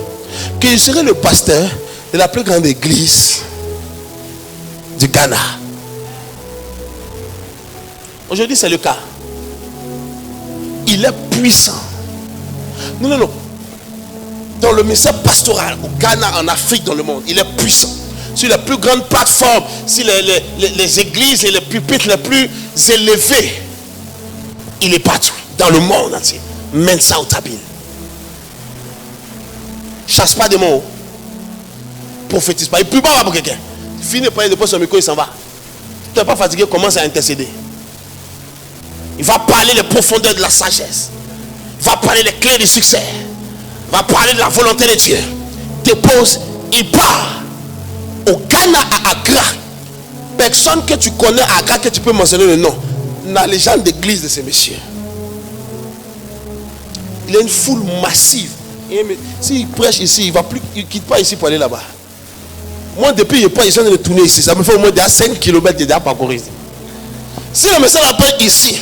que je serai le pasteur de la plus grande église du Ghana. Aujourd'hui c'est le cas. Il est puissant. Non. Dans le ministère pastoral au Ghana, en Afrique, dans le monde, il est puissant. Sur les plus grandes plateformes, sur les églises et les pupitres les plus élevés, il est partout dans le monde entier. Mensa Otabil. Chasse pas des mots. Prophétise pas. Il ne peut pas pour quelqu'un. Il finit par dépose son micro, il s'en va. Tu n'es pas fatigué, commence à intercéder. Il va parler les profondeurs de la sagesse. Il va parler les clés du succès. Il va parler de la volonté de Dieu. Dépose, il part. Au Ghana, à Accra. Personne que tu connais à Accra que tu peux mentionner le nom n'a les gens d'église de ces messieurs. Il y a une foule massive. S'il prêche ici, il ne quitte pas ici pour aller là-bas. Moi, depuis je suis en train de tourner ici. Ça me fait au moins 5 km déjà à parcourir. Si le message appelle ici,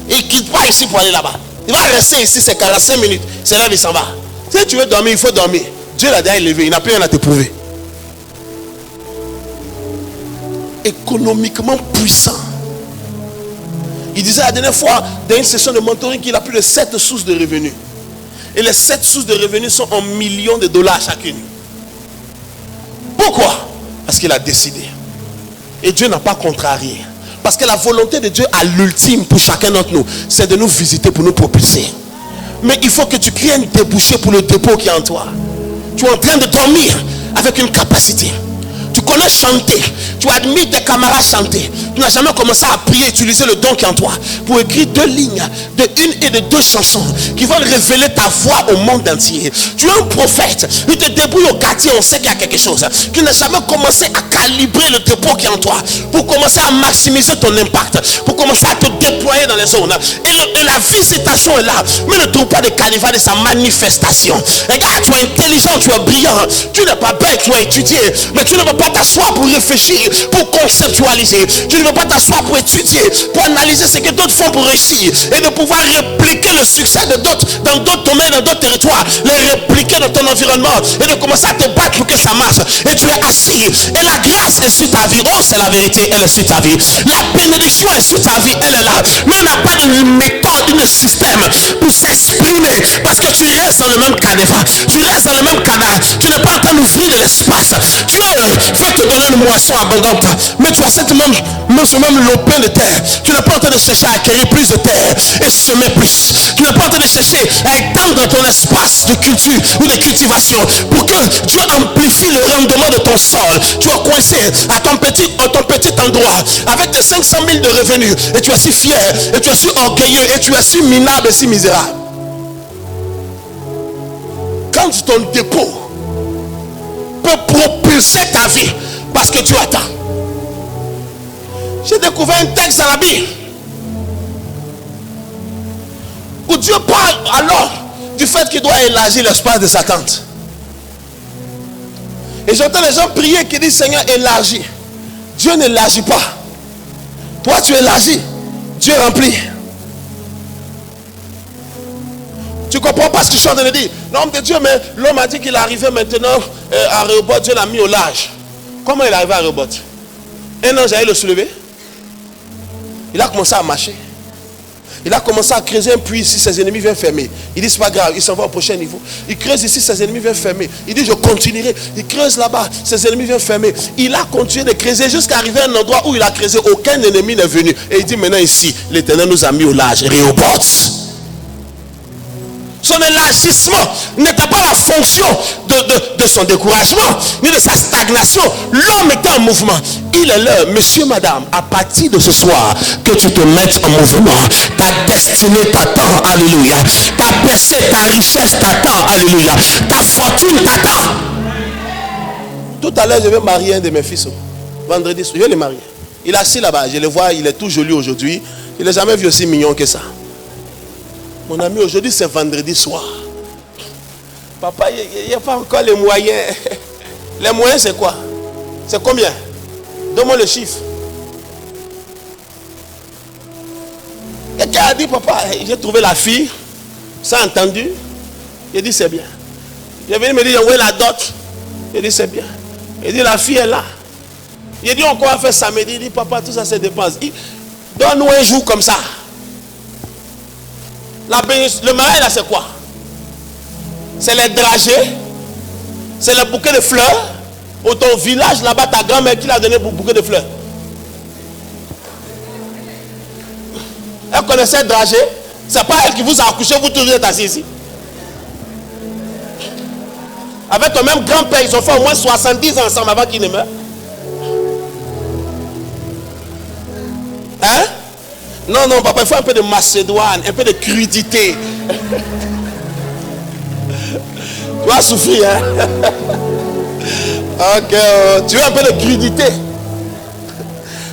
il ne quitte pas ici pour aller là-bas. Il va rester ici, c'est 45 minutes. C'est là qu'il s'en va. Si tu veux dormir, il faut dormir. Dieu l'a déjà élevé. Il n'a plus rien à te prouver. Économiquement puissant. Il disait la dernière fois, dans une session de mentoring, qu'il a plus de 7 sources de revenus. Et les 7 sources de revenus sont en millions de dollars chacune. Pourquoi? Parce qu'il a décidé. Et Dieu n'a pas contrarié. Parce que la volonté de Dieu à l'ultime pour chacun d'entre nous, c'est de nous visiter pour nous propulser. Mais il faut que tu crées un débouché pour le dépôt qui est en toi. Tu es en train de dormir avec une capacité. Tu connais chanter. Tu admires des camarades chanter. Tu n'as jamais commencé à prier, utiliser le don qui est en toi pour écrire 2 lignes, de 1 et de 2 chansons qui vont révéler ta voix au monde entier. Tu es un prophète. Il te débrouille au quartier, on sait qu'il y a quelque chose. Tu n'as jamais commencé à calibrer le dépôt qui est en toi pour commencer à maximiser ton impact, pour commencer à te déployer dans les zones. Et la visitation est là. Mais ne trouve pas de caniveau de sa manifestation. Regarde, tu es intelligent, tu es brillant. Tu n'es pas bête, tu as étudié. Mais tu ne peux pas t'asseoir pour réfléchir, pour conceptualiser. Tu ne peux pas t'asseoir pour étudier, pour analyser ce que d'autres font pour réussir et de pouvoir répliquer le succès de d'autres dans d'autres domaines, dans d'autres territoires, les répliquer dans ton environnement et de commencer à te battre pour que ça marche. Et tu es assis et la grâce est sur ta vie. Oh, c'est la vérité, elle est sur ta vie. La bénédiction est sur ta vie, elle est là. Mais on n'a pas de méthode, de système pour s'exprimer parce que tu restes dans le même canevas, tu restes dans le même canal. Tu n'es pas en train d'ouvrir de l'espace. Dieu veut te donner une moisson abondante, mais tu as cette même lopin de terre. Tu n'es pas en train de chercher à acquérir plus de terre et semer plus. Tu n'es pas en train de chercher à étendre ton espace de culture ou de cultivation pour que Dieu amplifie le rendement de ton sol. Tu es coincé à ton petit endroit avec tes 500 000 de revenus et tu es si fier et tu es si orgueilleux et tu es si minable et si misérable. Quand ton dépôt peut propulser ta vie parce que tu attends. J'ai découvert un texte dans la Bible où Dieu parle alors du fait qu'il doit élargir l'espace de sa tente. Et j'entends les gens prier qui disent Seigneur élargis. Dieu n'élargit pas. Toi tu élargis, Dieu remplit. Tu comprends pas ce que je suis en train de dire? L'homme de Dieu, mais l'homme a dit qu'il arrivait maintenant à Rehoboth. Dieu l'a mis au large. Comment il est arrivé à Rehoboth? Un ange allait le soulever. Il a commencé à marcher. Il a commencé à creuser un puits ici, ses ennemis viennent fermer. Il dit c'est pas grave, il s'en va au prochain niveau. Il creuse ici, ses ennemis viennent fermer. Il dit je continuerai. Il creuse là-bas, ses ennemis viennent fermer. Il a continué de creuser jusqu'à arriver à un endroit où il a creusé, aucun ennemi n'est venu. Et il dit maintenant ici, l'Éternel nous a mis au large. Rehoboth. Son élargissement n'était pas la fonction de son découragement, ni de sa stagnation. L'homme était en mouvement. Il est l'heure, monsieur, madame, à partir de ce soir, que tu te mettes en mouvement. Ta destinée t'attend, alléluia. Ta percée, ta richesse t'attend, alléluia. Ta fortune t'attend. Tout à l'heure, je vais marier un de mes fils. Vendredi, je vais le marier. Il est assis là-bas, je le vois, il est tout joli aujourd'hui. Il n'a jamais vu aussi mignon que ça. Mon ami, aujourd'hui c'est vendredi soir. Papa, il n'y a pas encore les moyens. Les moyens c'est quoi? C'est combien? Donne-moi le chiffre. Quelqu'un a dit, papa, j'ai trouvé la fille. Ça a entendu. Il dit c'est bien. Il est venu me dire, où est la dot? Il dit c'est bien. Il dit la fille est là. Il dit on va faire samedi. Il dit papa, tout ça c'est dépense. Donne-nous un jour comme ça. Le mariage là c'est quoi? C'est les dragées, c'est le bouquet de fleurs. Au ton village là-bas, ta grand-mère qui l'a donné pour bouquet de fleurs. Elle connaissait dragée. C'est pas elle qui vous a accouché, vous tous êtes assis ici. Avec ton même grand-père, ils ont fait au moins 70 ans ensemble avant qu'il ne meure. Hein? Non, non, papa, il faut un peu de macédoine, un peu de crudité. Tu vas souffrir, hein? Ok, tu veux un peu de crudité?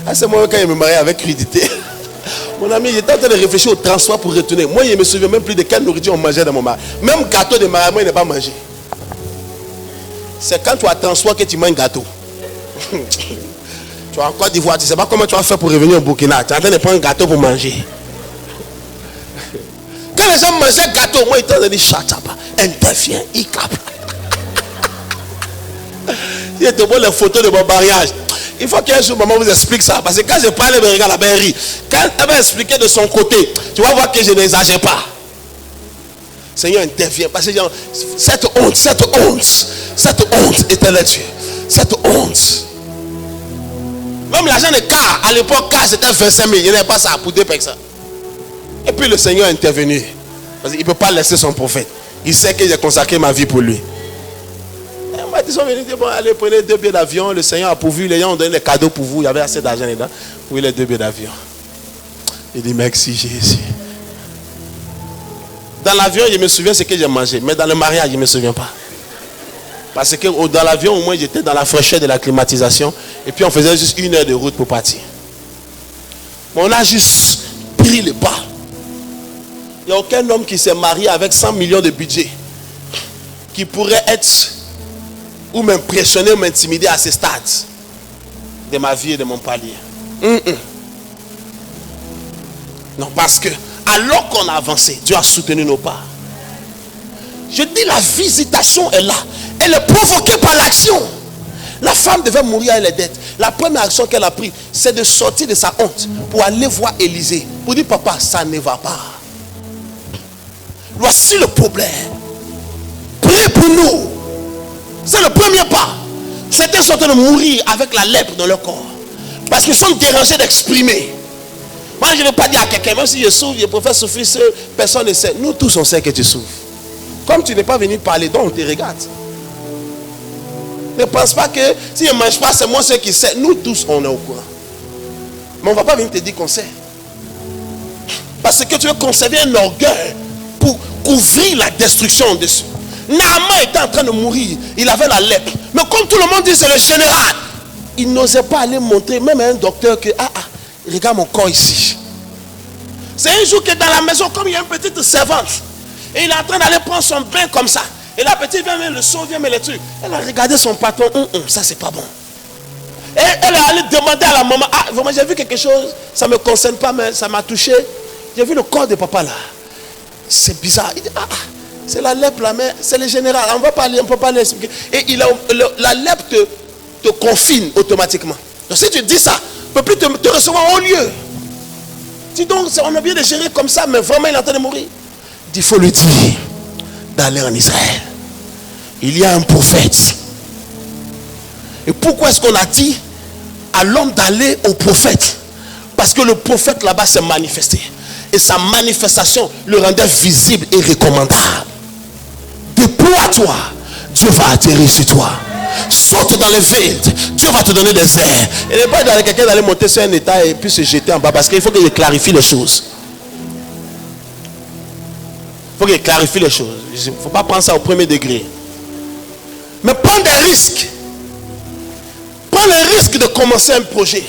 Ah, c'est moi quand il me mariait avec crudité. Mon ami, il était en train de réfléchir au transport pour retourner. Moi, il ne me souvient même plus de quelle nourriture on mangeait dans mon mariage. Même gâteau de mariage, moi, il n'est pas mangé. C'est quand tu as transport que tu manges gâteau. Tu vas en Côte d'Ivoire, tu ne sais pas comment tu vas faire pour revenir au Burkina. Tu es en train de prendre un gâteau pour manger. Quand les gens mangeaient gâteau, moi, ils t'ont dit Chatapa, intervient, il capte. Il te montre les photos de mon mariage. Il faut qu'un jour, maman vous explique ça. Parce que quand je parle, elle me regarde, elle rit. Quand elle va expliquer de son côté, tu vas voir que je n'exagère pas. Seigneur intervient. Parce que cette honte était là-dessus. Cette honte. Même l'argent de car, à l'époque, car c'était 25 000. Il n'y avait pas ça pour 2 personnes. Et puis le Seigneur est intervenu. Parce qu'il ne peut pas laisser son prophète. Il sait que j'ai consacré ma vie pour lui. Et moi, ils sont venus dire, bon, allez, prenez 2 billets d'avion. Le Seigneur a pourvu. Les gens ont donné des cadeaux pour vous. Il y avait assez d'argent dedans. Oui, les 2 billets d'avion. Il dit, merci Jésus. Dans l'avion, je me souviens ce que j'ai mangé. Mais dans le mariage, je ne me souviens pas. Parce que dans l'avion, au moins, j'étais dans la fraîcheur de la climatisation. Et puis, on faisait juste 1 heure de route pour partir. Mais on a juste pris le pas. Il n'y a aucun homme qui s'est marié avec 100 millions de budget qui pourrait être ou m'impressionner ou m'intimider à ce stade de ma vie et de mon palier. Non, parce que alors qu'on a avancé, Dieu a soutenu nos pas. Je dis la visitation est là. Elle est provoquée par l'action. La femme devait mourir à les dettes. La première action qu'elle a prise, c'est de sortir de sa honte pour aller voir Élisée. Pour dire, papa, ça ne va pas. Voici le problème. Prie pour nous. C'est le premier pas. Certains sont en train de mourir avec la lèpre dans leur corps. Parce qu'ils sont dérangés d'exprimer. Moi, je ne veux pas dire à quelqu'un, même si je souffre, je préfère souffrir seul. Personne ne sait. Nous tous, on sait que tu souffres. Comme tu n'es pas venu parler, donc on te regarde. Ne pense pas que si je ne mange pas, c'est moi ceux qui sait. Nous tous, on est au courant. Mais on ne va pas venir te dire qu'on sait. Parce que tu veux conserver un orgueil pour couvrir la destruction dessus. Naaman était en train de mourir. Il avait la lèpre. Mais comme tout le monde dit, c'est le général. Il n'osait pas aller montrer, même à un docteur, que regarde mon corps ici. C'est un jour que dans la maison, comme il y a une petite servante, et il est en train d'aller prendre son bain comme ça. Et la petite vient mettre le seau, vient mettre les trucs. Elle a regardé son patron, ça c'est pas bon. Et elle est allée demander à la maman, ah vraiment j'ai vu quelque chose, ça ne me concerne pas, mais ça m'a touché. J'ai vu le corps de papa là. C'est bizarre. Il dit, c'est la lèpre là, mais c'est le général, on ne peut pas l'expliquer. Et la lèpre te confine automatiquement. Donc si tu dis ça, on ne peut plus te recevoir au lieu. Dis donc, on a bien de gérer comme ça, mais vraiment il est en train de mourir. Il faut lui dire d'aller en Israël. Il y a un prophète. Et pourquoi est-ce qu'on a dit à l'homme d'aller au prophète? Parce que le prophète là-bas s'est manifesté. Et sa manifestation le rendait visible et recommandable. Déploie-toi, Dieu va atterrir sur toi. Saute dans les villes, Dieu va te donner des airs. Il n'est pas d'aller quelqu'un d'aller monter sur un état et puis se jeter en bas, parce qu'il faut qu'il clarifie les choses. Il faut qu'il clarifie les choses. Il ne faut pas prendre ça au premier degré. Mais prends des risques. Prends le risque de commencer un projet.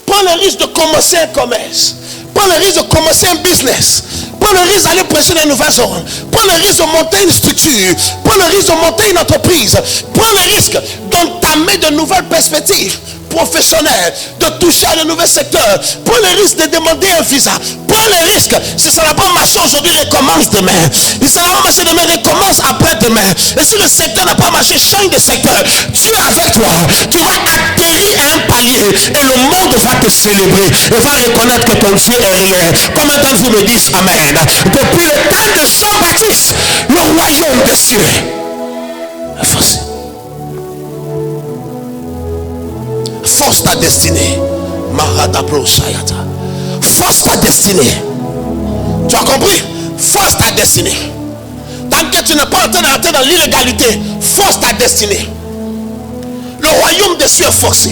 Prends le risque de commencer un commerce. Prends le risque de commencer un business. Prends le risque d'aller prêcher dans une nouvelle zone. Prends le risque de monter une structure. Prends le risque de monter une entreprise. Prends le risque d'entamer de nouvelles perspectives professionnelles, de toucher à de nouveaux secteurs. Prends le risque de demander un visa. Prends le risque. Si ça n'a pas marché aujourd'hui, recommence demain. Si ça n'a pas marché demain, recommence après-demain. Et si le secteur n'a pas marché, change de secteur. Dieu est avec toi. Tu vas atterrir à un palier et le monde va te célébrer et va reconnaître que ton Dieu est réel. Combien d'entre vous me disent Amen? Depuis le temps de Jean-Baptiste, le royaume des cieux est forcé. Force ta destinée. Force ta destinée. Tu as compris? Force ta destinée. Tant que tu n'es pas en train d'entrer dans l'illégalité, force ta destinée. Le royaume des cieux est forcé.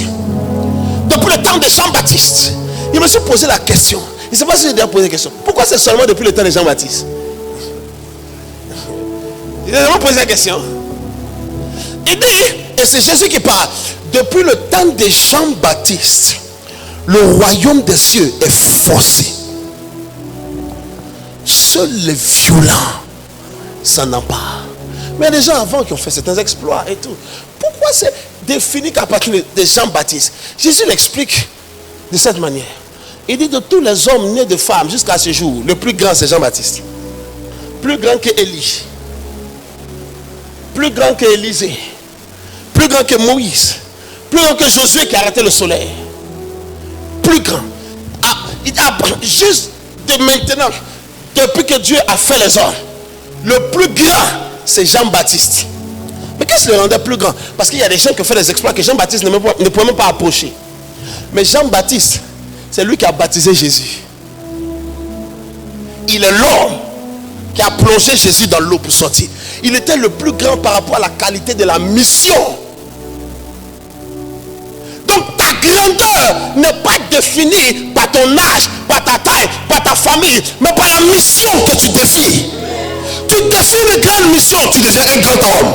Depuis le temps de Jean-Baptiste, je me suis posé la question. Je ne sais pas si j'ai déjà posé la question. Pourquoi c'est seulement depuis le temps de Jean-Baptiste? Il a vraiment posé la question. Il dit, et c'est Jésus qui parle, depuis le temps de Jean-Baptiste, le royaume des cieux est forcé. Seuls les violents s'en emparent. Mais il y a des gens avant qui ont fait certains exploits et tout. Pourquoi c'est défini qu'à partir de Jean-Baptiste? Jésus l'explique de cette manière. Il dit de tous les hommes nés de femmes jusqu'à ce jour, le plus grand c'est Jean-Baptiste. Plus grand que Élie. Plus grand que Élisée. Plus grand que Moïse. Plus grand que Josué qui a arrêté le soleil. Plus grand. Juste de maintenant, depuis que Dieu a fait les hommes, le plus grand c'est Jean-Baptiste. Mais qu'est-ce qui le rendait plus grand? Parce qu'il y a des gens qui ont fait des exploits que Jean-Baptiste ne pouvait même pas approcher. Mais Jean-Baptiste, c'est lui qui a baptisé Jésus. Il est l'homme qui a plongé Jésus dans l'eau pour sortir. Il était le plus grand par rapport à la qualité de la mission. Donc ta grandeur n'est pas définie par ton âge, par ta taille, par ta famille, mais par la mission que tu défies. Tu défies une grande mission, tu deviens un grand homme.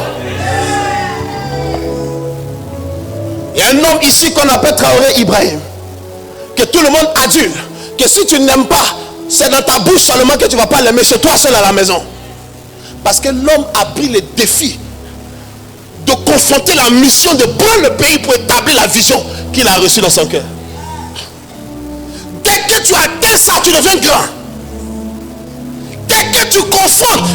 Il y a un homme ici qu'on appelle Traoré Ibrahim, que tout le monde adule, que si tu n'aimes pas, c'est dans ta bouche seulement que tu ne vas pas l'aimer, chez toi seul à la maison. Parce que l'homme a pris le défi de confronter la mission de prendre le pays pour établir la vision qu'il a reçue dans son cœur. Dès que tu atteins ça, tu deviens grand. Dès que tu confrontes,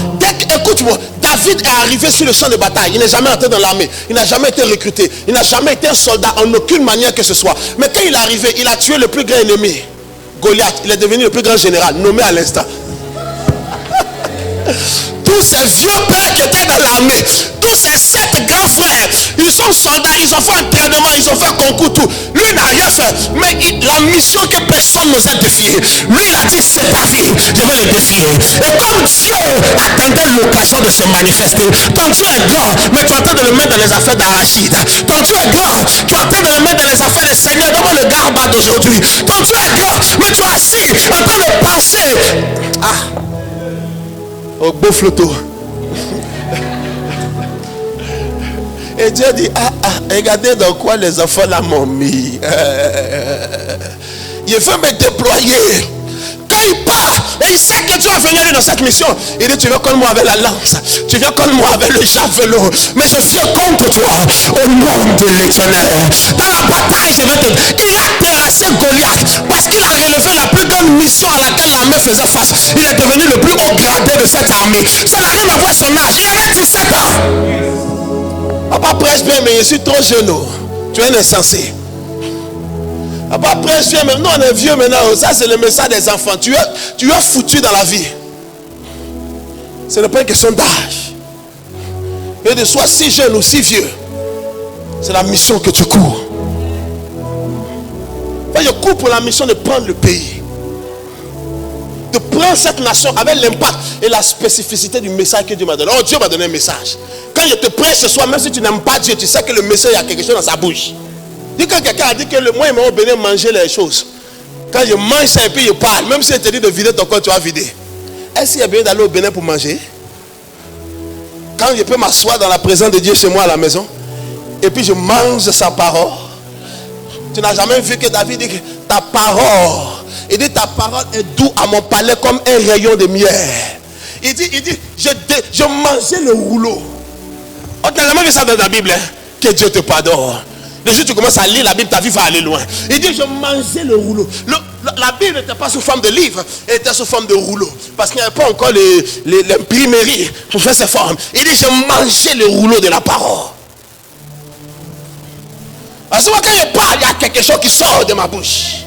écoute-moi, David est arrivé sur le champ de bataille. Il n'est jamais entré dans l'armée. Il n'a jamais été recruté. Il n'a jamais été un soldat en aucune manière que ce soit. Mais quand il est arrivé, il a tué le plus grand ennemi, Goliath. Il est devenu le plus grand général, nommé à l'instant. Tous ces vieux pères qui étaient dans l'armée, tous ces 7 grands frères, ils sont soldats, ils ont fait entraînement, ils ont fait concours, tout. Lui n'a rien fait, mais la mission que personne n'osait défier, lui il a dit c'est ta vie, je vais le défier. Et comme Dieu attendait l'occasion de se manifester, ton Dieu est grand, mais tu es en train de le mettre dans les affaires d'Arachide. Ton Dieu est grand, tu es en train de le mettre dans les affaires des Seigneurs. Comment le garba d'aujourd'hui? Ton Dieu est grand, mais tu es assis en train de penser au beau flotto. Et Dieu dit regardez dans quoi les enfants là m'ont mis. Je veux me déployer. Quand il part, et il sait que Dieu a venu dans cette mission. Il dit, tu viens contre moi avec la lance, tu viens contre moi avec le javelot, mais je viens contre toi au nom de l'Éternel. Dans la bataille, je vais te... Il a terrassé Goliath parce qu'il a relevé la plus grande mission à laquelle l'armée faisait face. Il est devenu le plus haut gradé de cette armée. Ça n'a rien à voir son âge. Il avait 17 ans. Papa prêche bien, mais je suis trop jeune. Tu es un insensé. Papa prêche bien, mais nous on est vieux maintenant. Ça c'est le message des enfants. Tu es foutu dans la vie. Ce n'est pas une question d'âge. Et de soit si jeune ou si vieux. C'est la mission que tu cours. Je cours pour la mission de prendre le pays. De prendre cette nation avec l'impact et la spécificité du message que Dieu m'a donné. Oh, Dieu m'a donné un message. Quand je te prêche ce soir, même si tu n'aimes pas Dieu, tu sais que le message, il y a quelque chose dans sa bouche. Dis quand quelqu'un a dit que moi, il m'a béni manger les choses. Quand je mange ça et puis je parle, même si je te dis de vider ton corps, tu vas vider. Est-ce qu'il y a bien d'aller au Bénin pour manger? Quand je peux m'asseoir dans la présence de Dieu chez moi à la maison, et puis je mange sa parole. Tu n'as jamais vu que David dit que ta parole, il dit ta parole est douce à mon palais comme un rayon de miel. Il dit je mangeais le rouleau. On t'a jamais vu ça dans la Bible, hein? Que Dieu te pardonne. Le jour où tu commences à lire la Bible, ta vie va aller loin. Il dit je mangeais le rouleau. La Bible n'était pas sous forme de livre, elle était sous forme de rouleau. Parce qu'il n'y avait pas encore l'imprimerie pour faire ces formes. Il dit je mangeais le rouleau de la parole. Parce que quand je parle, il y a quelque chose qui sort de ma bouche.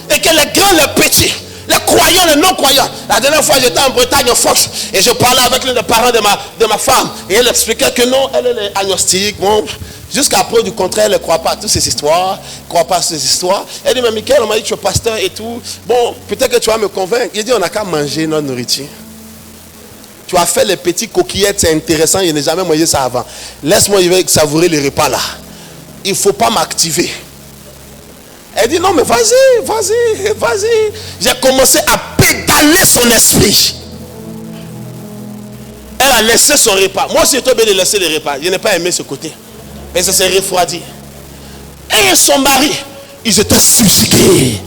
Et que les grands, les petits, les croyants, les non-croyants. La dernière fois, j'étais en Bretagne, en Fox, et je parlais avec l'un des parents de ma femme. Et elle expliquait que non, elle est agnostique. Bon, jusqu'à preuve du contraire, elle ne croit pas à toutes ces histoires. Elle ne croit pas à ces histoires. Elle dit, mais Michael, on m'a dit que tu es pasteur et tout. Bon, peut-être que tu vas me convaincre. Il dit, on n'a qu'à manger notre nourriture. Tu as fait les petits coquillettes, c'est intéressant, je n'ai jamais mangé ça avant. Laisse-moi savourer les repas là. Il ne faut pas m'activer. Elle dit non mais vas-y. J'ai commencé à pédaler son esprit. Elle a laissé son repas. Moi aussi j'étais obligé de laisser les repas. Je n'ai pas aimé ce côté. Mais ça s'est refroidi. Et son mari, ils étaient subjugués.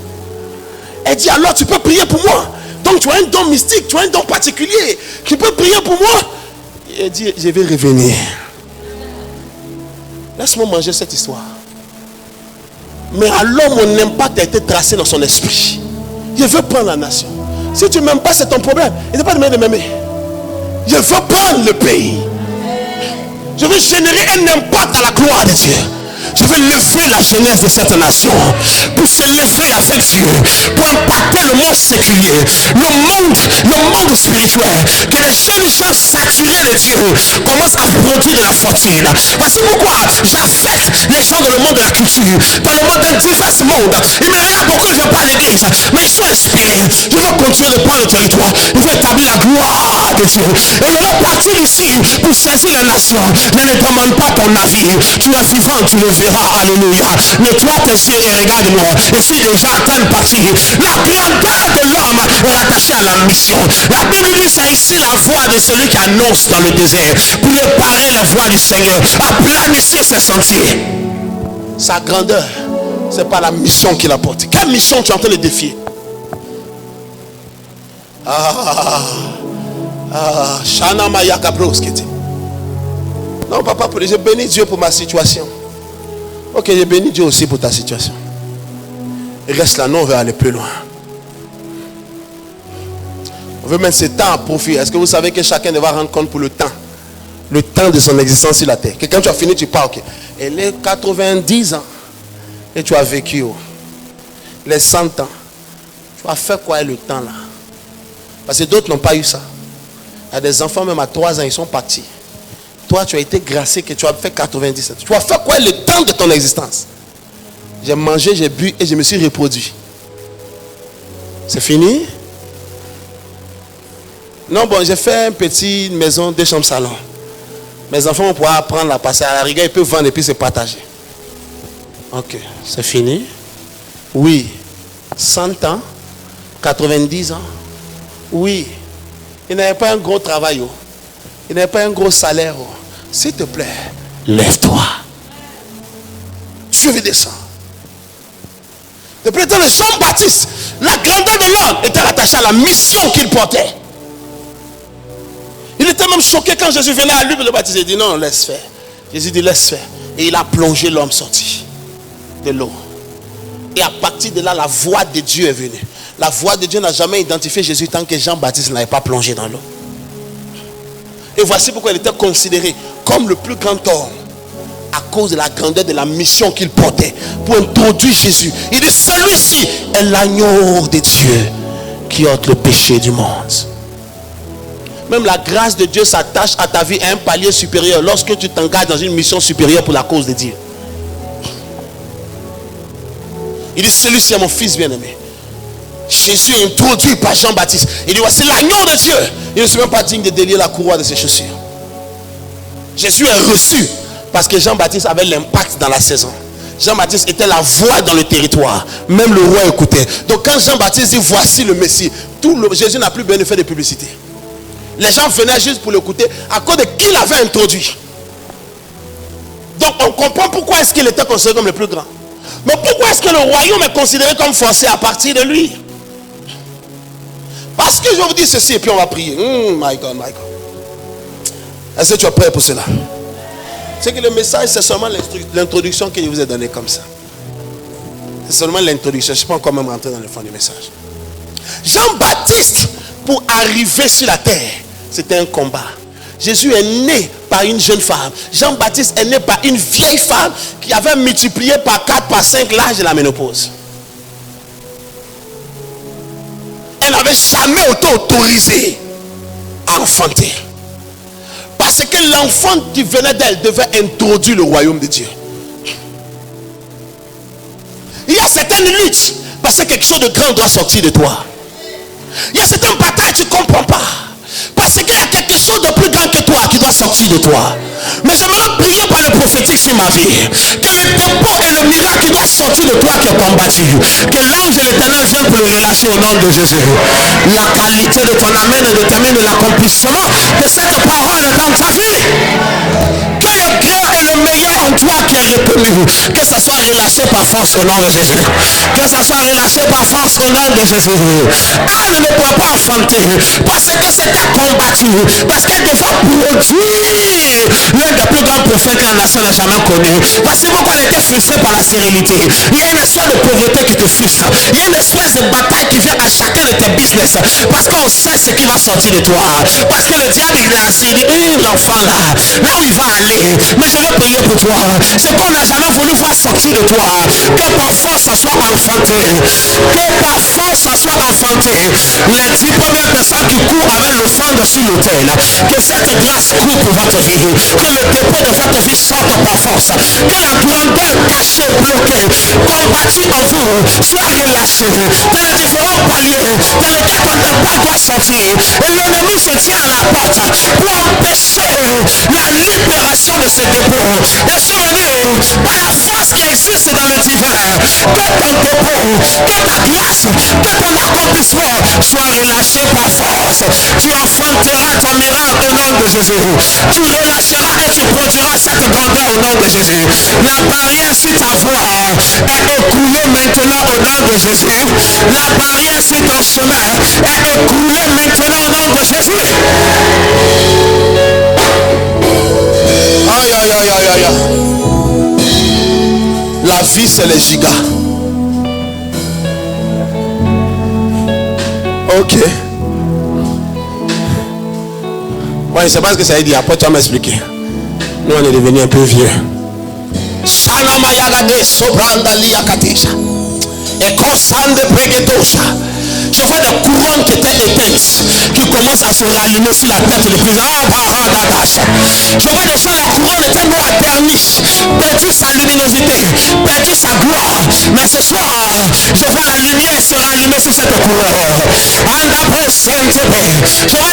Elle dit alors tu peux prier pour moi. Donc tu as un don mystique, tu as un don particulier. Tu peux prier pour moi. Elle dit je vais revenir. Laisse-moi manger cette histoire. Mais alors mon impact a été tracé dans son esprit. Je veux prendre la nation. Si tu ne m'aimes pas, c'est ton problème. Il n'est pas de m'aimer. Je veux prendre le pays. Je veux générer un impact à la gloire de Dieu. Je veux lever la jeunesse de cette nation pour se lever avec Dieu, pour impacter le monde séculier, le monde spirituel. Que les jeunes gens saturés de Dieu commencent à produire de la fortune. Voici pourquoi j'affecte les gens dans le monde de la culture, dans le monde d'un divers monde. Il me regarde beaucoup, je parle à l'église, mais ils sont inspirés. Je veux continuer de prendre le territoire. Je veux établir la gloire de Dieu. Et je veux partir ici pour saisir la nation. Je ne demande pas ton avis. Tu es vivant, tu le verras. Alléluia. Nettoie tes yeux et regarde-moi. Et si déjà en train de partir, la grandeur de l'homme est attachée à la mission. La Bible dit c'est ici la voix de celui qui annonce dans le désert. Préparer la voie du Seigneur. Aplanissez ses sentiers. Sa grandeur, c'est pas la mission qu'il apporte. Quelle mission tu es en train de défier? Shana Maya Gabroskete. Non, papa, je bénis Dieu pour ma situation. Ok, je bénis Dieu aussi pour ta situation. Reste là, non, on veut aller plus loin. On veut mettre ce temps à profit. Est-ce que vous savez que chacun devra rendre compte pour le temps de son existence sur la terre? Que quand tu as fini, tu pars, ok. Et les 90 ans, et tu as vécu, les 100 ans, tu as fait quoi le temps là? Parce que d'autres n'ont pas eu ça. Il y a des enfants, même à 3 ans, ils sont partis. Toi, tu as été gracié que tu as fait 97. Tu as fait quoi le temps de ton existence? J'ai mangé, j'ai bu et je me suis reproduit. C'est fini? Non, bon, j'ai fait une petite maison, 2 chambres salon. Mes enfants vont pouvoir apprendre à passer à la rigueur, ils peuvent vendre et puis se partager. Ok, c'est fini? Oui. 100 ans? 90 ans? Oui. Il n'avait pas un gros travail. Il n'avait pas un gros salaire. S'il te plaît, lève-toi. Dieu veut descendre. Depuis le temps de Jean-Baptiste, La grandeur de l'homme était attachée à la mission qu'il portait. Il était même choqué quand Jésus venait à lui pour le baptiser. Il dit non, laisse faire. Jésus dit laisse faire. Et il a plongé l'homme sorti de l'eau. Et à partir de là, la voix de Dieu est venue. La voix de Dieu n'a jamais identifié Jésus tant que Jean-Baptiste n'avait pas plongé dans l'eau. Et voici pourquoi il était considéré comme le plus grand homme. À cause de la grandeur de la mission qu'il portait pour introduire Jésus. Il dit celui-ci est l'agneau de Dieu qui ôte le péché du monde. Même la grâce de Dieu s'attache à ta vie à un palier supérieur lorsque tu t'engages dans une mission supérieure pour la cause de Dieu. Il dit celui-ci est mon fils bien-aimé. Jésus est introduit par Jean-Baptiste. Il dit voici l'agneau de Dieu. Il ne se même pas digne de délier la courroie de ses chaussures. Jésus est reçu parce que Jean-Baptiste avait l'impact dans la saison. Jean-Baptiste était la voix dans le territoire. Même le roi écoutait. Donc quand Jean-Baptiste dit voici le Messie, Jésus n'a plus besoin de faire de publicité. Les gens venaient juste pour l'écouter à cause de qui l'avait introduit. Donc on comprend pourquoi est-ce qu'il était considéré comme le plus grand. Mais pourquoi est-ce que le royaume est considéré comme forcé à partir de lui? Parce que je vous dis ceci et puis on va prier. My God, my God. Est-ce que tu es prêt pour cela? C'est que le message, c'est seulement l'introduction que je vous ai donnée comme ça. C'est seulement l'introduction. Je ne suis pas encore même rentré dans le fond du message. Jean-Baptiste, pour arriver sur la terre, c'était un combat. Jésus est né par une jeune femme. Jean-Baptiste est né par une vieille femme qui avait multiplié par 4, par 5 l'âge de la ménopause. Elle n'avait jamais été autorisée à enfanter. Parce que l'enfant qui venait d'elle devait introduire le royaume de Dieu. Il y a certaines luttes parce que quelque chose de grand doit sortir de toi. Il y a certaines batailles que tu ne comprends pas. Parce qu'il y a quelque chose de plus grand que toi qui doit sortir de toi. Mais j'aimerais prier par le prophétique sur ma vie. Que le dépôt et le miracle qui doit sortir de toi qui est combattu. Que l'ange de l'éternel vienne pour le relâcher au nom de Jésus. La qualité de ton amen détermine l'accomplissement de cette parole dans ta vie. Que le grand et le meilleur en toi qui est retenu, que ça soit relâché par force au nom de Jésus. Que ça soit relâché par force au nom de Jésus. Anne ne peut pas enfanter parce que c'était combattu. Parce qu'elle devait produire l'un des plus grands prophètes que la nation n'a jamais connu. Voici pourquoi elle était frustrée par la stérilité. Il y a une espèce de pauvreté qui te frustre. Il y a une espèce de bataille qui vient à chacun de tes business. Parce qu'on sait ce qui va sortir de toi. Parce que le diable il est assis, il dit l'enfant là où il va aller. Mais je vais prier pour toi. Ce qu'on n'a jamais voulu voir sortir de toi, que par force ça soit enfanté. Que par force ça soit enfanté. Les 10 premières personnes qui courent avec l'offrande sur l'autel, que cette grâce court pour votre vie. Que le dépôt de votre vie sorte par force. Que la grandeur cachée, bloquée, combattue en vous soit relâchée. Dans les différents paliers dans lesquels ton dépôt doit sortir. Et l'ennemi se tient à la porte pour empêcher la libération de ce dépôt. Et je veux dire, par la force qui existe dans le divin, que ton dépôt, que ta grâce, que ton accomplissement soit relâché par force. Tu enfanteras ton miracle au nom de Jésus. Tu relâcheras et tu produiras cette grandeur au nom de Jésus. La barrière sur ta voie est écroulée maintenant au nom de Jésus. La barrière sur ton chemin est écroulée maintenant au nom de Jésus. Aïe, aïe, aïe, aïe, aïe. La vie, c'est les gigas. Ok. Ouais, je ne sais pas ce que ça veut dire. Après, tu vas m'expliquer. Nous, on est devenus un peu vieux. Je vois des couronnes qui étaient éteintes, qui commencent à se rallumer sur la tête du président. Je vois des gens, la couronne était noire, ternie, perdu sa luminosité, perdu sa gloire. Mais ce soir, je vois la lumière se rallumer sur cette couronne. Je vois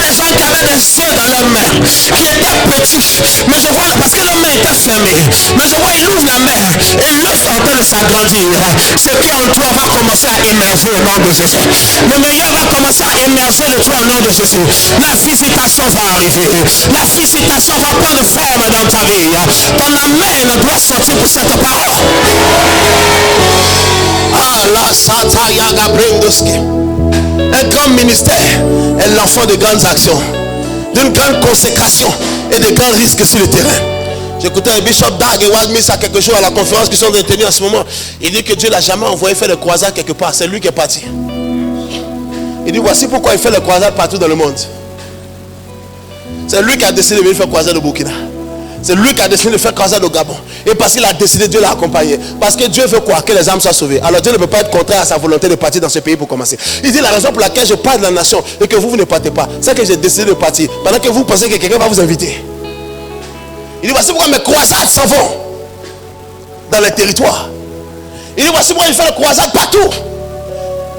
les gens qui avaient des yeux dans leurs mains, qui étaient petits, mais je vois, parce que leurs mains étaient fermées, mais je vois, ils ouvrent la main et l'œuf est en train de s'agrandir. Ce qui en toi va commencer à émerger au nom de Jésus. Le meilleur va commencer à émerger de toi au nom de Jésus. La visitation va arriver. La visitation va prendre forme dans ta vie. Ton amen doit sortir pour cette parole. Un grand ministère est l'enfant de grandes actions, d'une grande consécration et de grands risques sur le terrain. J'écoutais le bishop Dag et Wadmis à quelque chose à la conférence qui sont en train de tenir en ce moment. Il dit que Dieu l'a jamais envoyé faire le croisade quelque part. C'est lui qui est parti. Il dit voici pourquoi il fait le croisade partout dans le monde. C'est lui qui a décidé de venir faire croisade au Burkina. C'est lui qui a décidé de faire croisade au Gabon. Et parce qu'il a décidé, Dieu l'a accompagné. Parce que Dieu veut quoi? Que les âmes soient sauvées. Alors Dieu ne peut pas être contraire à sa volonté de partir dans ce pays pour commencer. Il dit la raison pour laquelle je pars de la nation et que vous ne partez pas, c'est que j'ai décidé de partir. Pendant que vous pensez que quelqu'un va vous inviter. Il dit voici pourquoi mes croisades s'en vont dans les territoires. Il dit voici pourquoi il fait le croisade partout.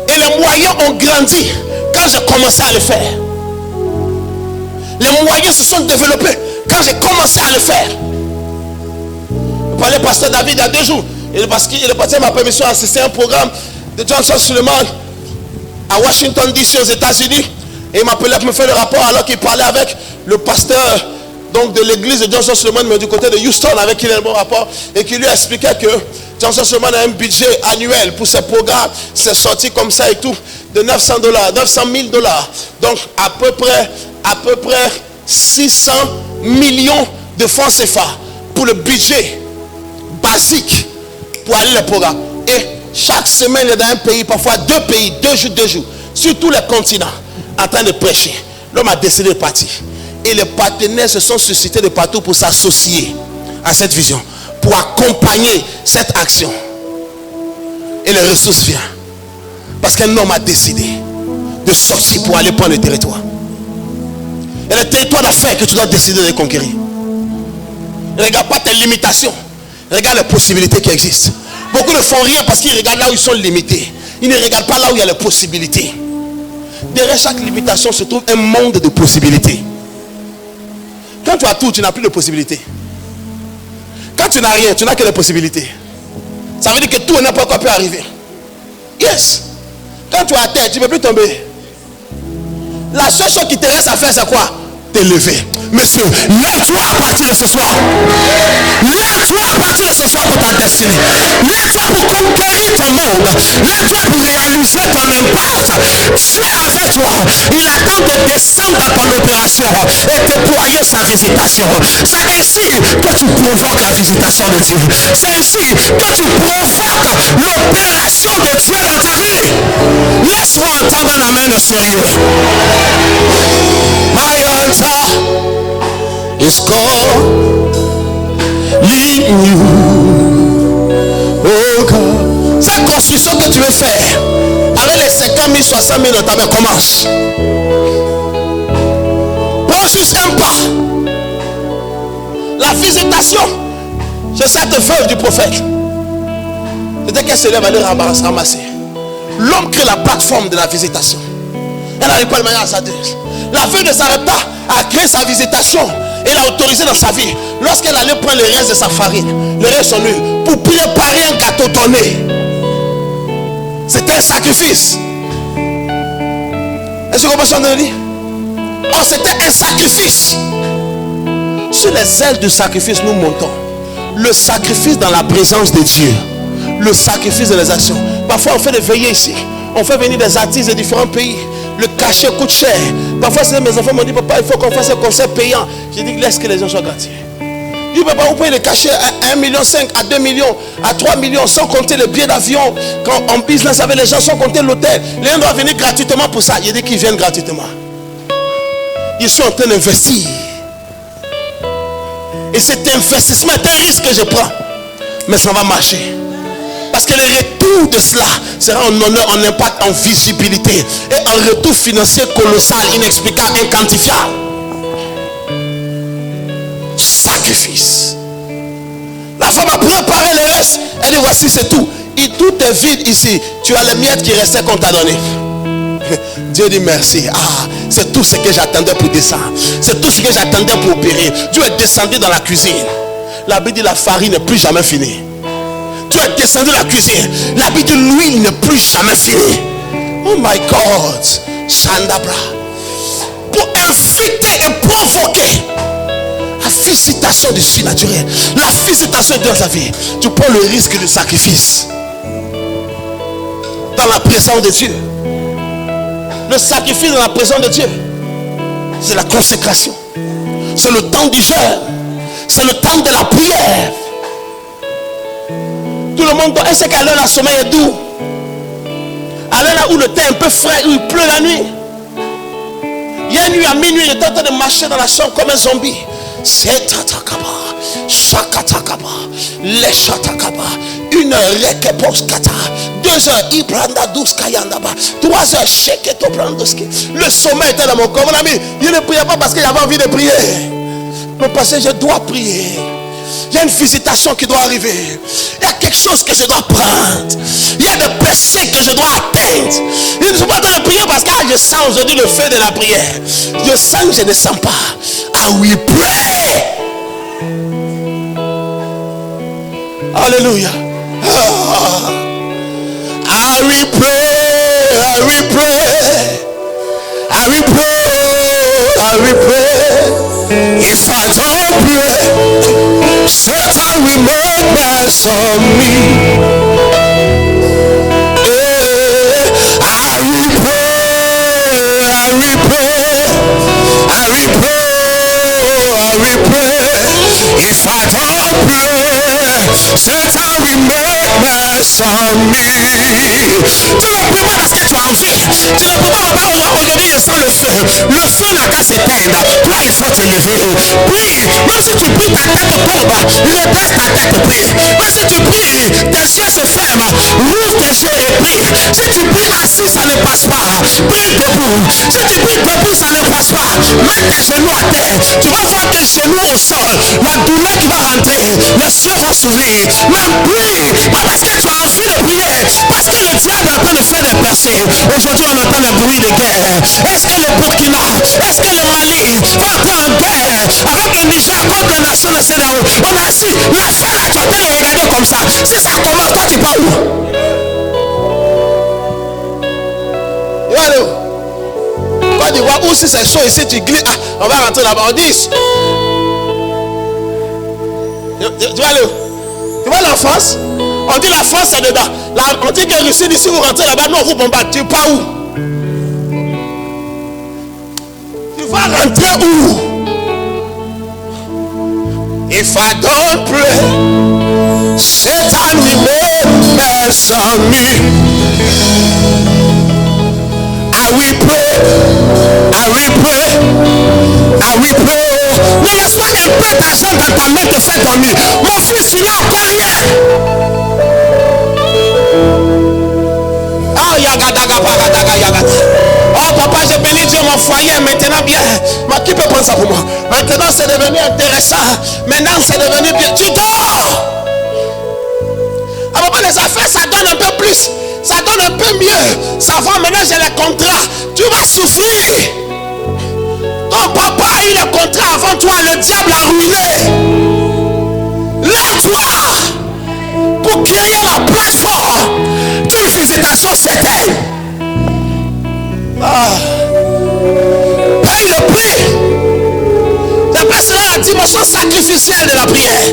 Et les moyens ont grandi quand j'ai commencé à le faire. Les moyens se sont développés quand j'ai commencé à le faire. Je parlais au pasteur David il y a 2 jours. Parce qu'il est parti à ma permission d'assister à un programme de Johnson Suleiman à Washington DC aux États-Unis. Et il m'appelait pour me faire le rapport alors qu'il parlait avec le pasteur donc, de l'église de Johnson Suleiman, mais du côté de Houston, avec qui il a le bon rapport. Et qui lui expliquait que Johnson Suleiman a un budget annuel pour ses programmes. C'est sorti comme ça et tout. De $900, $900 000. Donc à peu près 600 millions de francs CFA pour le budget basique pour aller le programme. Et chaque semaine, il est dans un pays, parfois 2 pays, 2 jours, sur tous les continents, en train de prêcher. L'homme a décidé de partir. Et les partenaires se sont suscités de partout pour s'associer à cette vision, pour accompagner cette action. Et les ressources viennent. Parce qu'un homme a décidé de sortir pour aller prendre le territoire. Et le territoire d'affaires que tu dois décider de conquérir. Ne regarde pas tes limitations. Regarde les possibilités qui existent. Beaucoup ne font rien parce qu'ils regardent là où ils sont limités. Ils ne regardent pas là où il y a les possibilités. Derrière chaque limitation se trouve un monde de possibilités. Quand tu as tout, tu n'as plus de possibilités. Quand tu n'as rien, tu n'as que les possibilités. Ça veut dire que tout et n'importe quoi peut arriver. Yes. Quand tu es à terre, tu ne peux plus tomber. La seule chose qui te reste à faire, c'est quoi? T'élever. Monsieur, lève-toi à partir de ce soir. Lève-toi à partir de ce soir pour ta destinée. Lève-toi pour conquérir ton monde. Lève-toi pour réaliser ton impact. Dieu avec toi. Il attend de descendre dans ton opération et déployer sa visitation. C'est ainsi que tu provoques la visitation de Dieu. C'est ainsi que tu provoques l'opération de Dieu dans ta vie. Laisse-moi entendre un amen sérieux. My altar is calling you, oh God. Cette construction que tu veux faire avec les 50 000, 60 000 dans ta main, commence. Prends juste un pas. La visitation, c'est cette veuve du prophète. C'était qu'elle se lève à aller ramasser. L'homme crée la plateforme de la visitation. Elle n'arrive pas de manière hasardeuse. La veuve ne s'arrête pas à créer sa visitation. Elle a autorisé dans sa vie. Lorsqu'elle allait prendre le reste de sa farine, le reste de son huile, pour préparer un gâteau donné. C'était un sacrifice. Est-ce que vous comprenez ce que je dis? Oh, c'était un sacrifice. Sur les ailes du sacrifice, nous montons. Le sacrifice dans la présence de Dieu. Le sacrifice de les actions. Parfois, on fait des veillées ici. On fait venir des artistes de différents pays. Le cachet coûte cher. Parfois, mes enfants m'ont dit, papa, il faut qu'on fasse un concert payant. J'ai dit, laisse que les gens soient gratuits. Je dis, papa, vous payez le cachet à 1,5 million, à 2 millions, à 3 millions, sans compter le billet d'avion. Quand en business avec les gens, sans compter l'hôtel. Les gens doivent venir gratuitement pour ça. J'ai dit qu'ils viennent gratuitement. Ils sont en train d'investir. Et cet investissement est un risque que je prends. Mais ça va marcher. Parce que le retour de cela sera en honneur, en impact, en visibilité. Et un retour financier colossal, inexplicable, inquantifiable. Sacrifice. La femme a préparé le reste. Elle dit, voici c'est tout. Et tout est vide ici. Tu as les miettes qui restaient qu'on t'a donné. Dieu dit merci. Ah, c'est tout ce que j'attendais pour descendre. C'est tout ce que j'attendais pour opérer. Dieu est descendu dans la cuisine. La Bible dit la farine n'est plus jamais finie. Dieu est descendu dans la cuisine. La Bible dit l'huile n'est plus jamais finie. Oh my God. Shandabra. inviter et provoquer la visitation du surnaturel, la visitation de Dieu dans ta vie, tu prends le risque du sacrifice dans la présence de Dieu. Le sacrifice dans la présence de Dieu, c'est la consécration, c'est le temps du jeûne, c'est le temps de la prière. Tout le monde doit. Est-ce qu'à l'heure, la sommeil est doux? À l'heure où le temps est un peu frais, où il pleut la nuit. Il y a une nuit à minuit, j'étais en train de marcher dans la chambre comme un zombie. C'est tatakaba, shakatakaba, les shatakaba, 1 heure, rekepos kata, 2 heures, ibranda douce kayandaba, 3 heures, sheketo brandoski. Le sommeil était dans mon corps. Mon ami, je ne priais pas parce qu'il avait envie de prier. Mais parce que je dois prier. Il y a une visitation qui doit arriver. Il y a quelque chose que je dois prendre. Il y a des péchés que je dois atteindre. Je ne suis pas en train de prier parce que je sens aujourd'hui le feu de la prière. Je sens que je ne sens pas. Ah oui, pray. Alléluia. I will pray. I will pray. I will pray. I will pray. If I don't pray, Satan will make mess of me. I will pray. I will pray. I will pray. I will pray. If I don't pray, Satan will make mess of me. Tu ne peux pas parce que tu as envie. Tu ne peux pas aujourd'hui je sens le feu. Le feu n'a qu'à s'éteindre. Toi il faut te lever. Prie. Même si tu pries ta tête tombe. Redresse ta tête et prie. Même si tu pries, tes yeux se ferment. Ouvre tes yeux et prie. Si tu pries assis, ça ne passe pas. Prie debout. Si tu pries debout, ça ne passe pas. Mets tes genoux à terre. Tu vas voir tes genoux au sol. La douleur qui va rentrer. Les yeux vont s'ouvrir. Mais prie. Pas parce que tu as envie de prier. Parce que le diable est en train de faire des percées. Aujourd'hui, on entend les bruits de guerre. Est-ce que le Burkina, est-ce que le Mali va entrer en guerre avec le Niger contre les nations de CEDEAO? On a assis. L'affaire là, tu es en train de regarder comme ça. Si ça commence, toi, tu pars où? Allô? Quand tu vois où si c'est chaud ici, tu glisses. Ah, on va rentrer là-bas. On dit. Tu vois allô? Tu vois la France? On dit la France c'est dedans. On dit que Russie d'ici vous rentrez là-bas, nous on vous bombarde. Tu pars où? Tu vas rentrer où? If I don't pray, Satan will make mess of me. I will pray. I will pray. I will pray. Ne laisse pas un peu d'argent dans ta main te faire dormir. Mon fils, tu n'as encore rien. Oh, oh papa, j'ai béni Dieu, mon foyer est maintenant bien. Mais qui peut prendre ça pour moi? Maintenant c'est devenu intéressant. Maintenant c'est devenu bien. Tu dors. À papa, les affaires ça donne un peu plus. Ça donne un peu mieux. Ça va, maintenant j'ai les contrats. Tu vas souffrir. Ton papa a eu le contrat avant toi. Le diable a ruiné. Lève-toi pour créer la plateforme d'une visitation certaine. Paye le prix. J'appelle cela la dimension sacrificielle de la prière.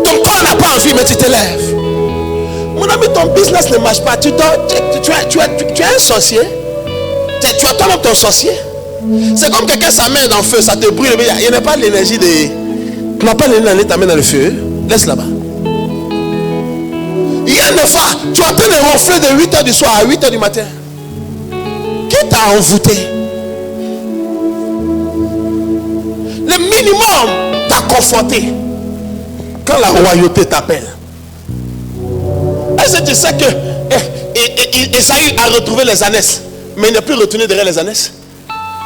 Ton corps n'a pas envie, mais tu te lèves. Mon ami, ton business ne marche pas. Tu dors, tu es un sorcier. Tu as toi-même ton sorcier. C'est comme quelqu'un sa main dans le feu, ça te brûle. Mais il n'y a pas l'énergie de. Tu n'as pas l'énergie d'aller ta main dans le feu. Laisse là-bas. Il y a une fois, tu es en train de ronfler de 8h du soir à 8h du matin. Qui t'a envoûté? Le minimum t'a conforté. Quand la royauté t'appelle. Est-ce que tu sais que Esaü a retrouvé les ânesses, mais il n'est plus retourné derrière les ânesses?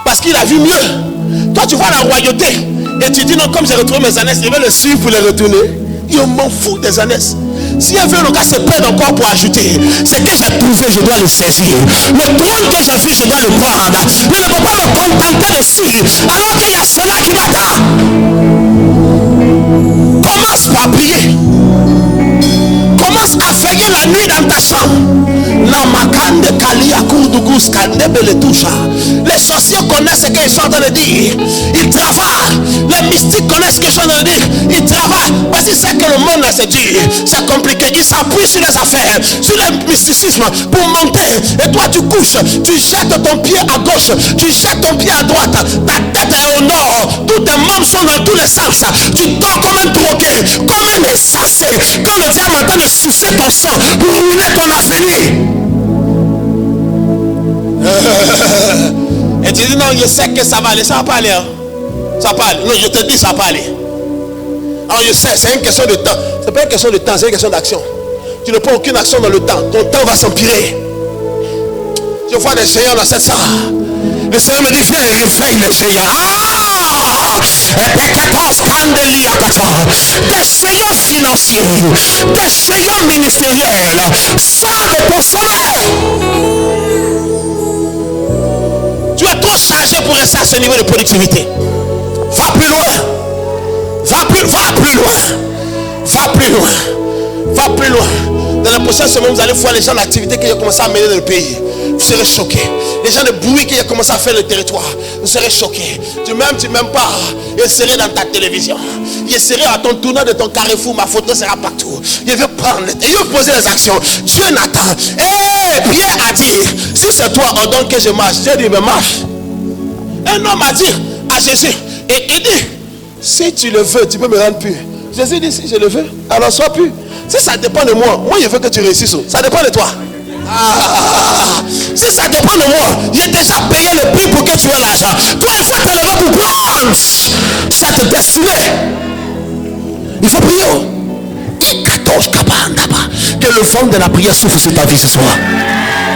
Parce qu'il a vu mieux. Toi tu vois la royauté et tu dis non, comme j'ai retrouvé mes ânesses, je vais le suivre pour les retourner. Je m'en fous des ânesses. Si un veut le gars se perd encore pour ajouter, c'est que j'ai trouvé, je dois le saisir. Le trône que j'ai vu, je dois le prendre. Je ne peux pas me contenter de suivre alors qu'il y a cela qui m'attend. Commence par prier. Commence à veiller la nuit dans ta chambre. Les sorciers connaissent ce qu'ils sont en train de dire. Ils travaillent. Les mystiques connaissent ce qu'ils sont en train de dire. Ils travaillent. Parce qu'ils savent que le monde là c'est dur. C'est compliqué. Ils s'appuient sur les affaires, sur le mysticisme pour monter. Et toi tu couches. Tu jettes ton pied à gauche. Tu jettes ton pied à droite. Ta tête est au nord. Tous tes membres sont dans tous les sens. Tu dors comme un drogué, comme un insensé. Quand le diable est en train de sucer ton sang pour ruiner ton avenir. Et tu dis non, je sais que ça va aller. Ça va pas aller. Hein? Ça va pas aller. Non, je te dis ça va pas aller. Alors je sais, c'est une question de temps. C'est pas une question de temps, c'est une question d'action. Tu ne prends aucune action dans le temps. Ton temps va s'empirer. Je vois des géants dans cette salle. Le Seigneur me dit, viens, réveille les géants. Des géants financiers, des géants ministériels. Sors de ton sommeil. Tu es trop chargé pour rester à ce niveau de productivité. Va plus loin. Va plus loin. Va plus loin. Va plus loin. Dans la prochaine semaine, vous allez voir les gens d'activité qui ont commencé à mener dans le pays. Vous serez choqués. Les gens de bruit qui ont commencé à faire le territoire. Vous serez choqués. Tu m'aimes pas. Je serai dans ta télévision. Je serai à ton tournant de ton carrefour. Ma photo sera partout. Je vais prendre. Et je vais poser les actions. Dieu n'attend. Et Pierre a dit, si c'est toi, ordonne que je marche. Dieu dit, mais marche. Un homme a dit à Jésus. Et il dit, si tu le veux, tu peux me rendre pur. Jésus dit, si je le veux, alors sois pur. Si ça dépend de moi, moi je veux que tu réussisses. Ça dépend de toi. Si ça dépend de moi, j'ai déjà payé le prix pour que tu aies l'argent. Toi, il faut te lever pour prendre cette destinée. Il faut prier. Que le vent de la prière souffle sur ta vie ce soir.